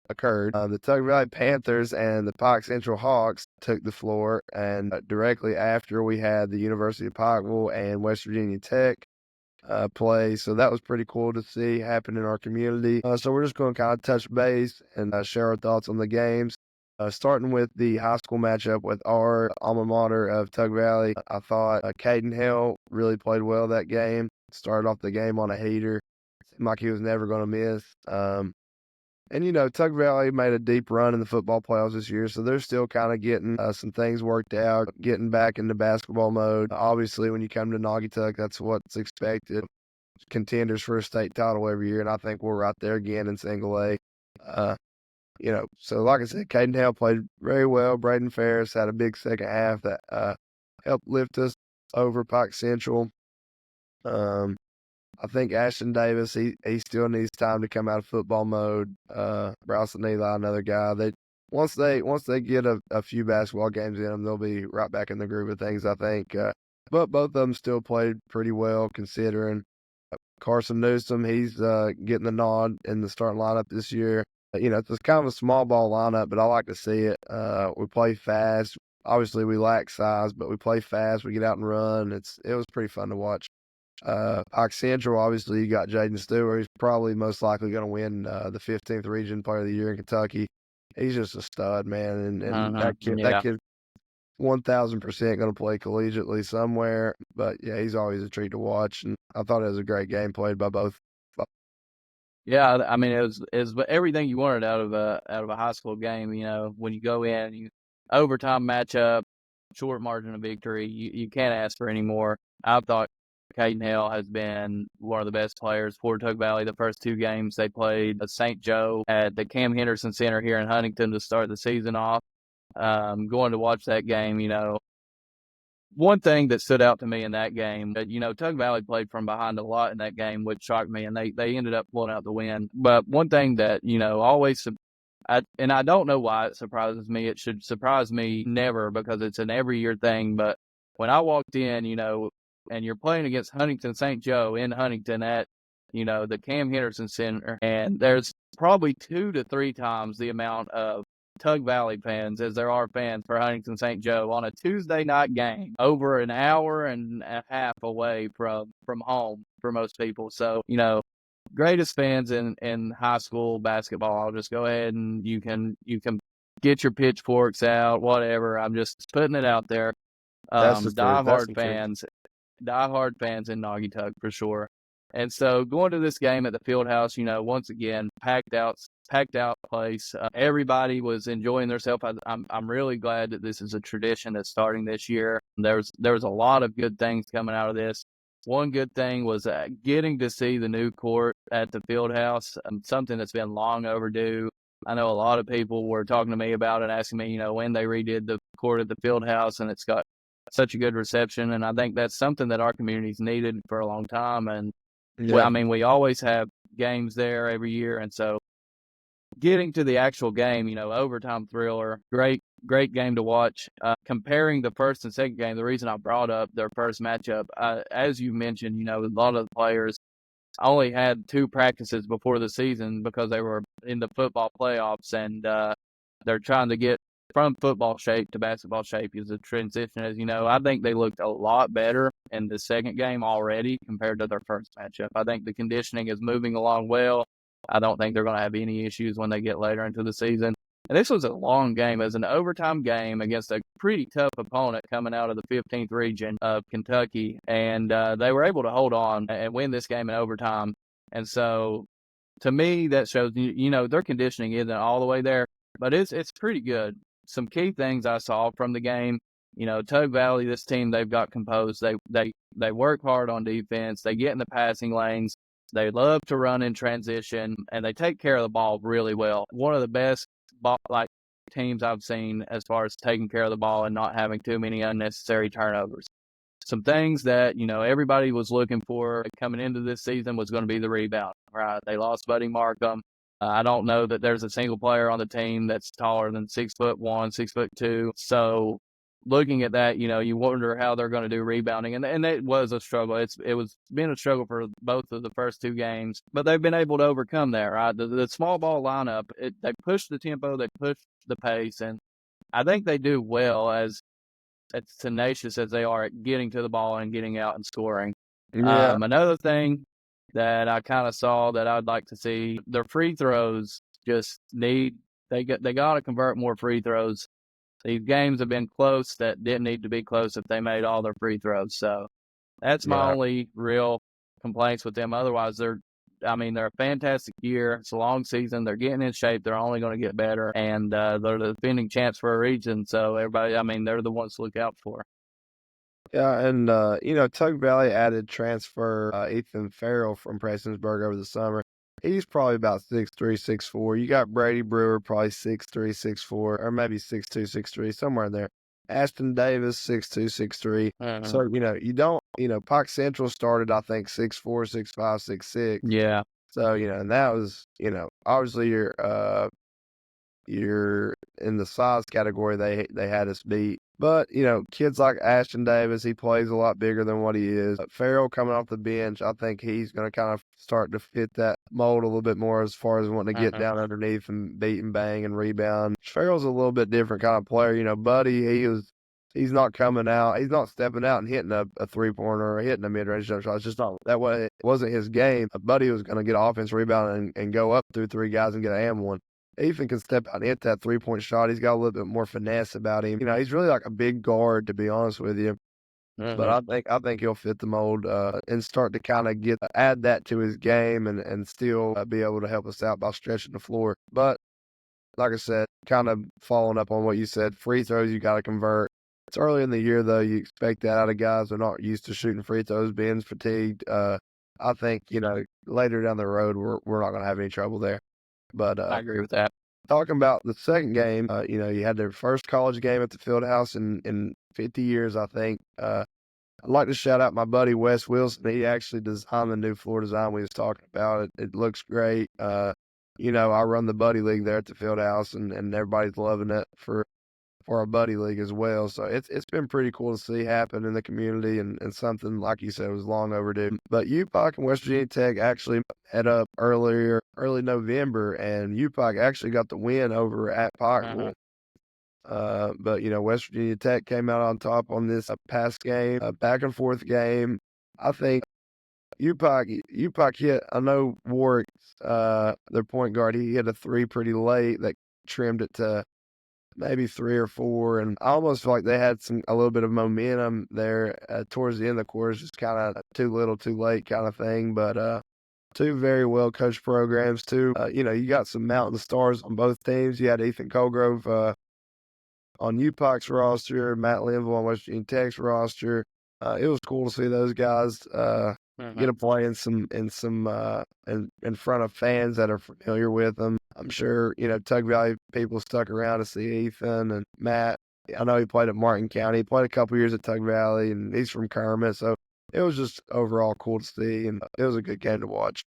occurred. The Tug Valley Panthers and the Pike Central Hawks took the floor, and directly after we had the University of Pikeville and West Virginia Tech play. So that was pretty cool to see happen in our community. So we're just going to kind of touch base and share our thoughts on the games. Starting with the high school matchup with our alma mater of Tug Valley, I thought Caden Hill really played well that game. Started off the game on a heater. Seemed like he was never going to miss. And, Tug Valley made a deep run in the football playoffs this year, so they're still kind of getting some things worked out, getting back into basketball mode. Obviously, when you come to Naugatuck, that's what's expected. Contenders for a state title every year, and I think we're right there again in single A. So like I said, Caden Hale played very well. Braden Ferris had a big second half that helped lift us over Pike Central. I think Ashton Davis, he still needs time to come out of football mode. Bryson Eli, another guy. Once they get a few basketball games in them, they'll be right back in the groove of things, I think. But both of them still played pretty well considering. Carson Newsom, he's getting the nod in the starting lineup this year. It's kind of a small ball lineup, but I like to see it. We play fast. Obviously, we lack size, but we play fast. We get out and run. It was pretty fun to watch. Pike Central, obviously, you got Jaden Stewart. He's probably most likely going to win the 15th Region Player of the Year in Kentucky. He's just a stud, man, and that kid 1,000% going to play collegiately somewhere. But yeah, he's always a treat to watch, and I thought it was a great game played by both. Yeah, I mean, it was everything you wanted out of a high school game. When you go in, overtime matchup, short margin of victory, you can't ask for any more. I thought Caden Hill has been one of the best players for Tug Valley. The first 2 games they played at St. Joe at the Cam Henderson Center here in Huntington to start the season off. Going to watch that game, one thing that stood out to me in that game, Tug Valley played from behind a lot in that game, which shocked me, and they ended up pulling out the win. But one thing that, always, and I don't know why it surprises me. It should surprise me never because it's an every year thing. But when I walked in, and you're playing against Huntington St. Joe in Huntington at, the Cam Henderson Center, and there's probably 2 to 3 times the amount of Tug Valley fans as there are fans for Huntington St. Joe on a Tuesday night game, over an hour and a half away from home for most people. So, greatest fans in high school basketball. I'll just go ahead and you can get your pitchforks out, whatever. I'm just putting it out there. Diehard fans in Naugatuck for sure. And so going to this game at the Fieldhouse, once again, packed out place. Everybody was enjoying themselves. I'm really glad that this is a tradition that's starting this year. There's a lot of good things coming out of this. One good thing was getting to see the new court at the Fieldhouse, something that's been long overdue. I know a lot of people were talking to me about it, asking me, when they redid the court at the Fieldhouse, and it's got such a good reception. And I think that's something that our community's needed for a long time. And we always have games there every year. And so getting to the actual game, overtime thriller, great game to watch. Comparing the first and second game, the reason I brought up their first matchup, as you mentioned, a lot of the players only had 2 practices before the season because they were in the football playoffs, and they're trying to get from football shape to basketball shape is a transition. As you know, I think they looked a lot better in the second game already compared to their first matchup. I think the conditioning is moving along well. I don't think they're going to have any issues when they get later into the season. And this was a long game. As an overtime game against a pretty tough opponent coming out of the 15th region of Kentucky. And they were able to hold on and win this game in overtime. And so, to me, that shows, their conditioning isn't all the way there, but it's pretty good. Some key things I saw from the game, Tug Valley, this team, they've got composed. They work hard on defense. They get in the passing lanes. They love to run in transition, and they take care of the ball really well. One of the best teams I've seen as far as taking care of the ball and not having too many unnecessary turnovers. Some things that, everybody was looking for coming into this season was going to be the rebound, right? They lost Buddy Markham. I don't know that there's a single player on the team that's taller than 6'1", 6'2". So looking at that, you wonder how they're going to do rebounding. And it was a struggle. It was been a struggle for both of the first 2 games, but they've been able to overcome that, right? The small ball lineup, they push the tempo, they push the pace, and I think they do well as tenacious as they are at getting to the ball and getting out and scoring. Yeah. Another thing that I kind of saw that I'd like to see, their free throws just they got to convert more free throws. These games have been close that didn't need to be close if they made all their free throws. So that's my Yeah. only real complaints with them. Otherwise, they're a fantastic year. It's a long season. They're getting in shape. They're only going to get better, and they're the defending champs for a reason. So everybody, they're the ones to look out for. Yeah, and Tug Valley added transfer Ethan Farrell from Prestonsburg over the summer. He's probably about 6'3", 6'4". You got Brady Brewer, probably 6'3", 6'4", or maybe 6'2", 6'3", somewhere in there. Ashton Davis, 6'2", 6'3". So, you don't, Pike Central started, I think, 6'4", 6'5", 6'6". Yeah. So, and that was, obviously you're in the size category they had us beat. But, kids like Ashton Davis, he plays a lot bigger than what he is. Farrell coming off the bench, I think he's going to kind of start to fit that mold a little bit more as far as wanting to get down underneath and beat and bang and rebound. Farrell's a little bit different kind of player. Buddy, he's not coming out. He's not stepping out and hitting a three-pointer or hitting a mid-range jump shot. It's just not that way. It wasn't his game. Buddy was going to get offense, rebound, and go up through 3 guys and get an and one. Ethan can step out and hit that three-point shot. He's got a little bit more finesse about him. He's really like a big guard, to be honest with you. But I think he'll fit the mold and start to kind of add that to his game and still be able to help us out by stretching the floor. But like I said, kind of following up on what you said, free throws you got to convert. It's early in the year, though. You expect that out of guys who are not used to shooting free throws, being fatigued. I think, later down the road, we're not going to have any trouble there. But I agree with that. Talking about the second game, you had their first college game at the Fieldhouse in 50 years, I think. I'd like to shout out my buddy Wes Wilson. He actually designed the new floor design we was talking about. It looks great. I run the buddy league there at the Fieldhouse, and everybody's loving it for our buddy league as well. So it's been pretty cool to see happen in the community and something, like you said, was long overdue. But UPike and West Virginia Tech actually met up early November, and UPike actually got the win over at Pikeville. But West Virginia Tech came out on top on this past game, back and forth game. I think UPike hit. I know Warwick's their point guard. He hit a 3 pretty late that trimmed it to maybe 3 or 4, and I almost feel like they had a little bit of momentum there towards the end of the quarter. Just kind of too little, too late kind of thing. But 2 very well coached programs too. You got some mountain stars on both teams. You had Ethan Colgrove on UPike's roster, Matt Linville on West Virginia Tech's roster. It was cool to see those guys get a play in front of fans that are familiar with them. I'm sure, Tug Valley people stuck around to see Ethan and Matt. I know he played at Martin County. He played a couple years at Tug Valley, and he's from Kermit. So it was just overall cool to see, and it was a good game to watch.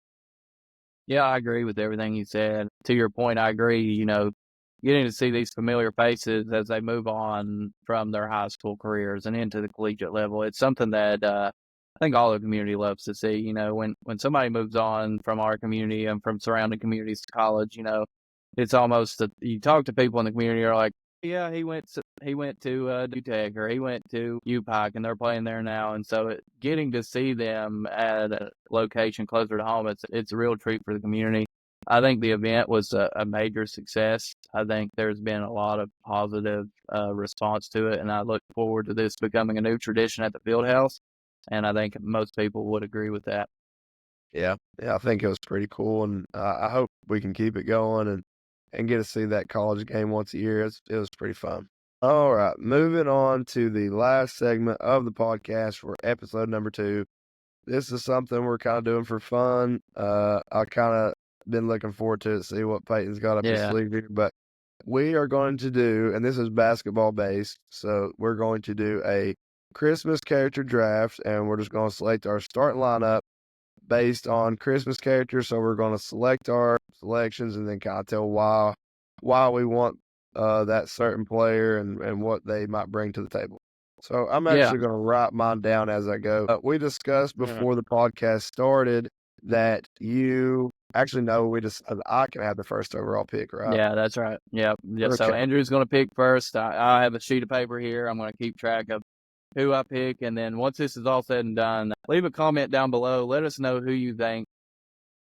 Yeah, I agree with everything you said. To your point, I agree. Getting to see these familiar faces as they move on from their high school careers and into the collegiate level, it's something that I think all the community loves to see. When somebody moves on from our community and from surrounding communities to college, it's almost you talk to people in the community are like, yeah, he went to UTech or he went to UPike and they're playing there now, and so getting to see them at a location closer to home, it's a real treat for the community. I think the event was a major success. I think there's been a lot of positive response to it, and I look forward to this becoming a new tradition at the field house. And I think most people would agree with that. Yeah, yeah, I think it was pretty cool, and I hope we can keep it going and get to see that college game once a year. It was pretty fun. All right, moving on to the last segment of the podcast for episode number 2. This is something we're kind of doing for fun. I kind of been looking forward to it, see what Peyton's got up his Yeah, sleeve here, but we are going to do, and this is basketball based, so we're going to do a Christmas character draft, and we're just going to select our starting lineup based on Christmas characters. So we're going to select our selections and then kind of tell why we want that certain player and what they might bring to the table. So I'm yeah, actually going to write mine down as I go. We discussed yeah, before the podcast started that you actually know we decided I can have the first overall pick, right? yeah. That's right. Yeah, yeah. So Okay. Andrew's going to pick first. I have a sheet of paper here. I'm going to keep track of who I pick, and then once this is all said and done, leave a comment down below. Let us know who you think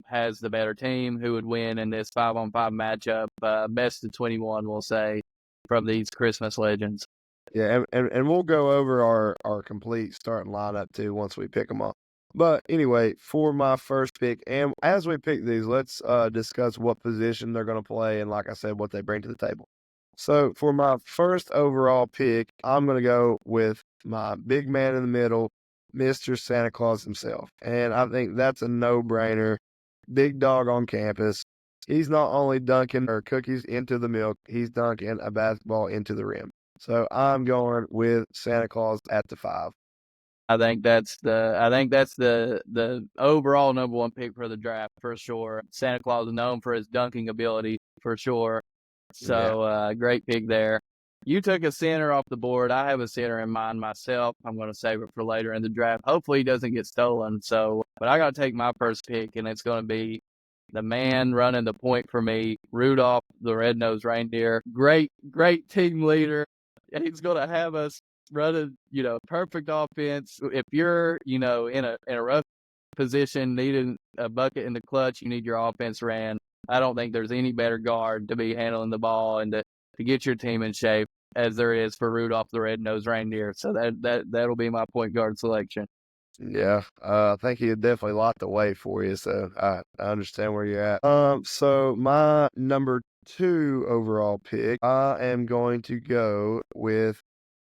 has the better team, who would win in this 5-on-5 matchup. Best of 21, we'll say, from these Christmas legends. Yeah, and we'll go over our complete starting lineup too once we pick them up. But anyway, for my first pick, and as we pick these, let's discuss what position they're going to play and, like I said, what they bring to the table. So for my first overall pick, I'm going to go with my big man in the middle, Mr. Santa Claus himself. And I think that's a no-brainer. Big dog on campus. He's not only dunking or cookies into the milk, he's dunking a basketball into the rim. So I'm going with Santa Claus at the 5. I think that's the overall number one pick for the draft for sure. Santa Claus is known for his dunking ability for sure. Yeah. So great pick there. You took a center off the board. I have a center in mind myself. I'm going to save it for later in the draft. Hopefully he doesn't get stolen. But I got to take my first pick, and it's going to be the man running the point for me, Rudolph the Red-Nosed Reindeer. Great team leader. He's going to have us running, perfect offense. If you're, in a rough position, needing a bucket in the clutch, you need your offense ran. I don't think there's any better guard to be handling the ball and to get your team in shape as there is for Rudolph the Red-Nosed Reindeer. So that'll be my point guard selection. Yeah, I think he'd definitely light the way for you, so I understand where you're at. So my number 2 overall pick, I am going to go with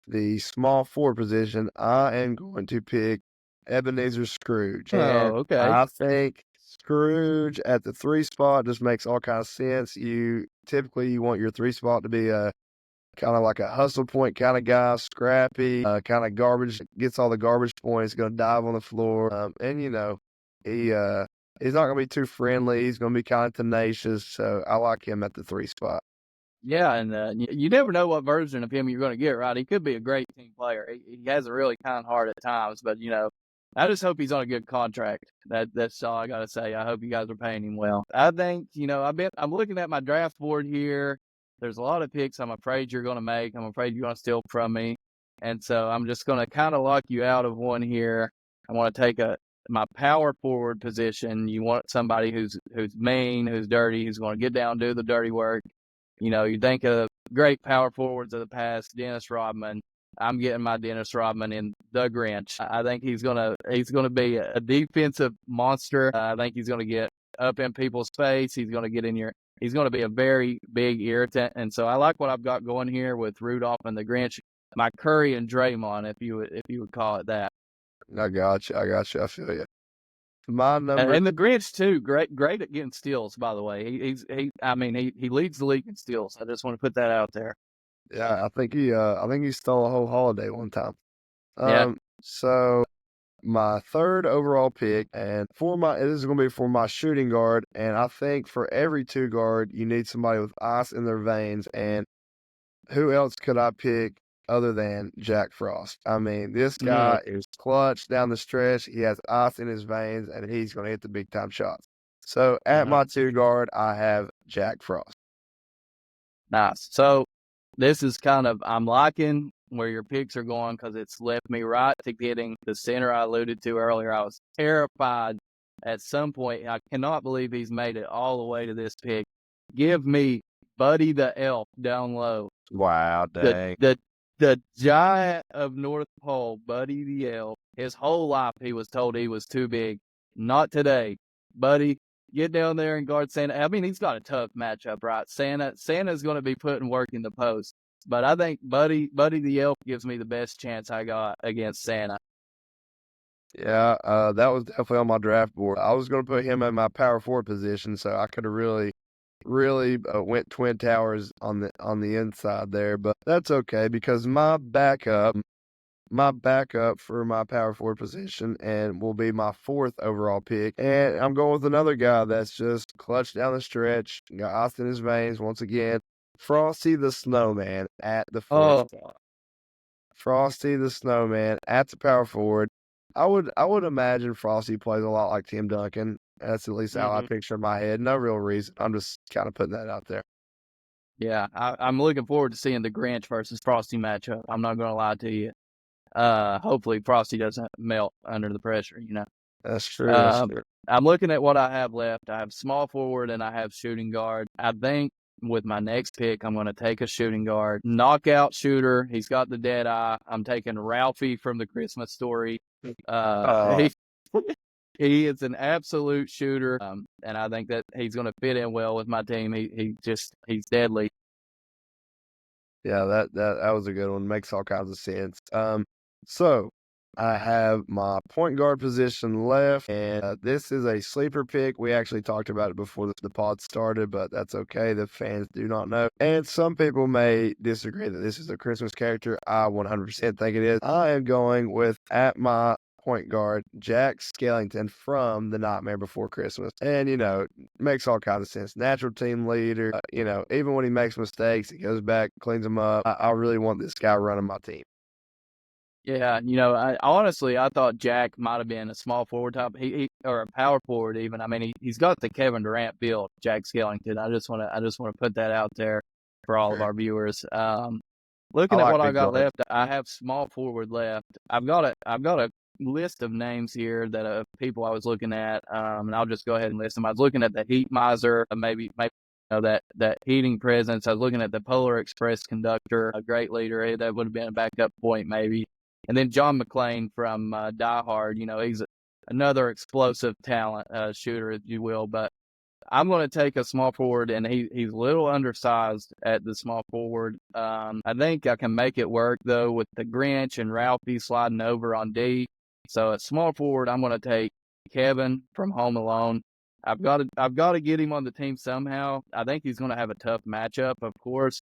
the small forward position. I am going to pick Ebenezer Scrooge, and Oh, okay. I think Scrooge at the 3 spot just makes all kind of sense. You want your 3 spot to be a kinda like a hustle point kinda guy, scrappy, kinda garbage, gets all the garbage points, gonna dive on the floor, and, he, he's not gonna be too friendly, he's gonna be kinda tenacious, so I like him at the 3 spot. Yeah, and you never know what version of him you're going to get, right? He could be a great team player. He has a really kind heart at times, but I just hope he's on a good contract. That's all I got to say. I hope you guys are paying him well. I think I'm looking at my draft board here. There's a lot of picks I'm afraid you're going to make. I'm afraid you're going to steal from me, and so I'm just going to kind of lock you out of one here. I want to take my power forward position. You want somebody who's mean, who's dirty, who's going to get down, do the dirty work. You think of great power forwards of the past, Dennis Rodman. I'm getting my Dennis Rodman in the Grinch. I think he's gonna be a defensive monster. I think he's gonna get up in people's face. He's gonna get in your. He's gonna be a very big irritant. And so I like what I've got going here with Rudolph and the Grinch. My Curry and Draymond, if you would call it that. I feel you. My And, number and the Grinch too, great at getting steals. By the way, he leads the league in steals. I just want to put that out there. Yeah, I think he stole a whole holiday one time. Yeah. So my third overall pick, and this is going to be for my shooting guard. And I think for every two guard, you need somebody with ice in their veins. And who else could I pick other than Jack Frost? I mean, this guy is clutch down the stretch. He has ice in his veins, and he's going to hit the big time shots. So at my two guard, I have Jack Frost. Nice. So this is I'm liking where your picks are going because it's left me right to getting the center I alluded to earlier. I was terrified at some point. I cannot believe he's made it all the way to this pick. Give me Buddy the Elf down low. Wow, dang. The giant of North Pole, Buddy the Elf. His whole life he was told he was too big. Not today. Buddy, get down there and guard Santa. I mean, he's got a tough matchup, right? Santa's going to be putting work in the post. But I think Buddy the Elf gives me the best chance I got against Santa. Yeah, that was definitely on my draft board. I was going to put him in my power forward position, so I could have really went Twin Towers on the inside there, but that's okay because my backup for my power forward position and will be my fourth overall pick. And I'm going with another guy that's just clutch down the stretch, got ice in his veins once again. Frosty the Snowman at the fourth spot. Frosty the Snowman at the power forward. I would imagine Frosty plays a lot like Tim Duncan. That's at least how I picture in my head. No real reason. I'm just kind of putting that out there. Yeah, I'm looking forward to seeing the Grinch versus Frosty matchup. I'm not going to lie to you. Hopefully Frosty doesn't melt under the pressure, you know. That's true. That's true. I'm looking at what I have left. I have small forward and I have shooting guard. I think with my next pick, I'm going to take a shooting guard, knockout shooter. He's got the dead eye. I'm taking Ralphie from the Christmas Story. He is an absolute shooter, and I think that he's going to fit in well with my team. He's deadly. Yeah, that was a good one. Makes all kinds of sense. So I have my point guard position left, and this is a sleeper pick. We actually talked about it before the pod started, but that's okay. The fans do not know. And some people may disagree that this is a Christmas character. I 100% think it is. I am going with, at my point guard, Jack Skellington from The Nightmare Before Christmas. And, makes all kinds of sense. Natural team leader. Even when he makes mistakes, he goes back, cleans them up. I really want this guy running my team. Yeah, I thought Jack might have been a small forward type, or a power forward even. I mean, he's got the Kevin Durant build, Jack Skellington. I just want to put that out there for all of our viewers. Looking at what I got left, I have small forward left. I've got a list of names here that people I was looking at, and I'll just go ahead and list them. I was looking at the Heat Miser, maybe that heating presence. I was looking at the Polar Express conductor, a great leader. That would have been a backup point maybe. And then John McClane from Die Hard, he's another explosive talent shooter, if you will. But I'm going to take a small forward, and he's a little undersized at the small forward. I think I can make it work, though, with the Grinch and Ralphie sliding over on D. So at small forward, I'm going to take Kevin from Home Alone. I've got to get him on the team somehow. I think he's going to have a tough matchup, of course.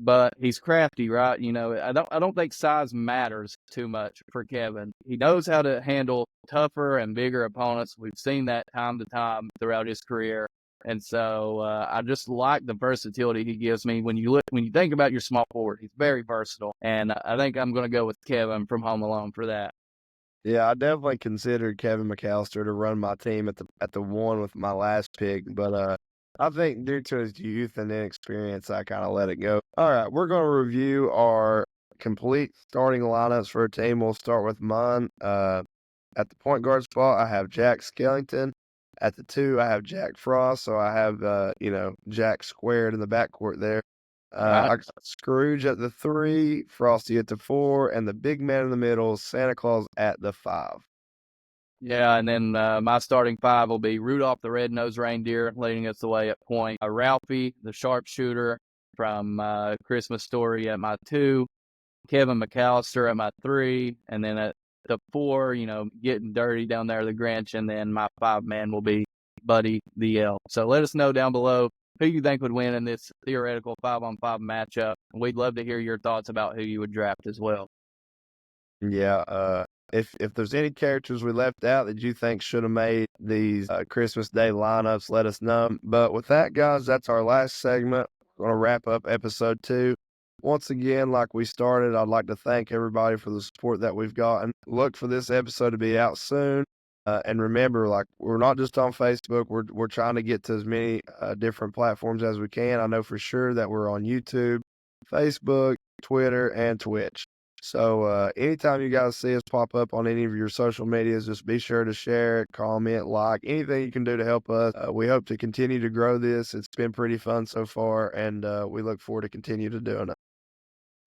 But he's crafty, right? I don't think size matters too much for Kevin. He knows how to handle tougher and bigger opponents. We've seen that time to time throughout his career. And so I just like the versatility he gives me. When you think about your small forward, he's very versatile. And I think I'm going to go with Kevin from Home Alone for that. Yeah, I definitely considered Kevin McAllister to run my team at the one with my last pick, but I think due to his youth and inexperience, I kind of let it go. All right, we're going to review our complete starting lineups for a team. We'll start with mine. At the point guard spot, I have Jack Skellington. At the 2, I have Jack Frost, so I have Jack squared in the backcourt there. I got Scrooge at the 3, Frosty at the 4, and the big man in the middle, Santa Claus at the 5. Yeah, and then my starting 5 will be Rudolph the Red-Nosed Reindeer leading us the way at point. Ralphie, the sharpshooter from Christmas Story at my 2. Kevin McAllister at my 3. And then at the 4, getting dirty down there, the Grinch. And then my 5-man will be Buddy the Elf. So let us know down below who you think would win in this theoretical 5-on-5 matchup. We'd love to hear your thoughts about who you would draft as well. Yeah, If there's any characters we left out that you think should have made these Christmas Day lineups, let us know. But with that, guys, that's our last segment. We're going to wrap up episode 2. Once again, like we started, I'd like to thank everybody for the support that we've gotten. Look for this episode to be out soon. And remember, like, we're not just on Facebook. We're trying to get to as many different platforms as we can. I know for sure that we're on YouTube, Facebook, Twitter, and Twitch. So anytime you guys see us pop up on any of your social medias, just be sure to share it, comment, like, anything you can do to help us. We hope to continue to grow this. It's been pretty fun so far, and we look forward to continue to doing it.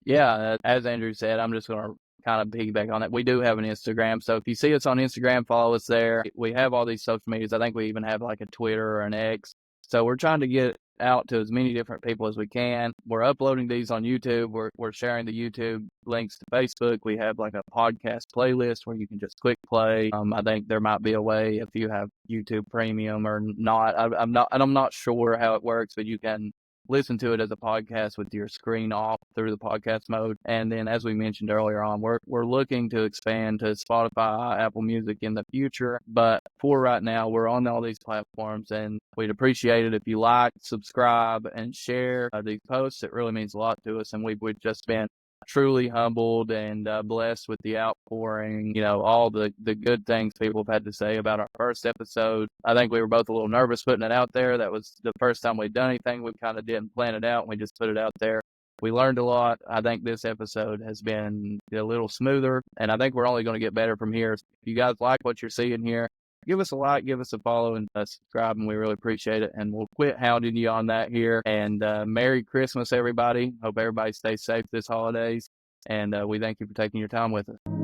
Yeah, as Andrew said, I'm just going to kind of piggyback on that. We do have an Instagram, so if you see us on Instagram, follow us there. We have all these social medias. I think we even have like a Twitter or an X. So we're trying to get out to as many different people as we can. We're uploading these on YouTube. We're sharing the YouTube links to Facebook. We have like a podcast playlist where you can just click play. I think there might be a way if you have YouTube Premium or not. I'm not sure how it works, but you can listen to it as a podcast with your screen off through the podcast mode. And then, as we mentioned earlier on, we're looking to expand to Spotify, Apple Music in the future. But for right now, we're on all these platforms, and we'd appreciate it if you like, subscribe, and share these posts. It really means a lot to us, and we've just been truly humbled and blessed with the outpouring, all the good things people have had to say about our first episode. I think we were both a little nervous putting it out there. That was the first time we'd done anything. We kind of didn't plan it out, and we just put it out there. We learned a lot. I think this episode has been a little smoother, and I think we're only going to get better from here. If you guys like what you're seeing here, give us a like, give us a follow, and subscribe, and we really appreciate it. And we'll quit hounding you on that here. And Merry Christmas, everybody. Hope everybody stays safe this holidays. And we thank you for taking your time with us.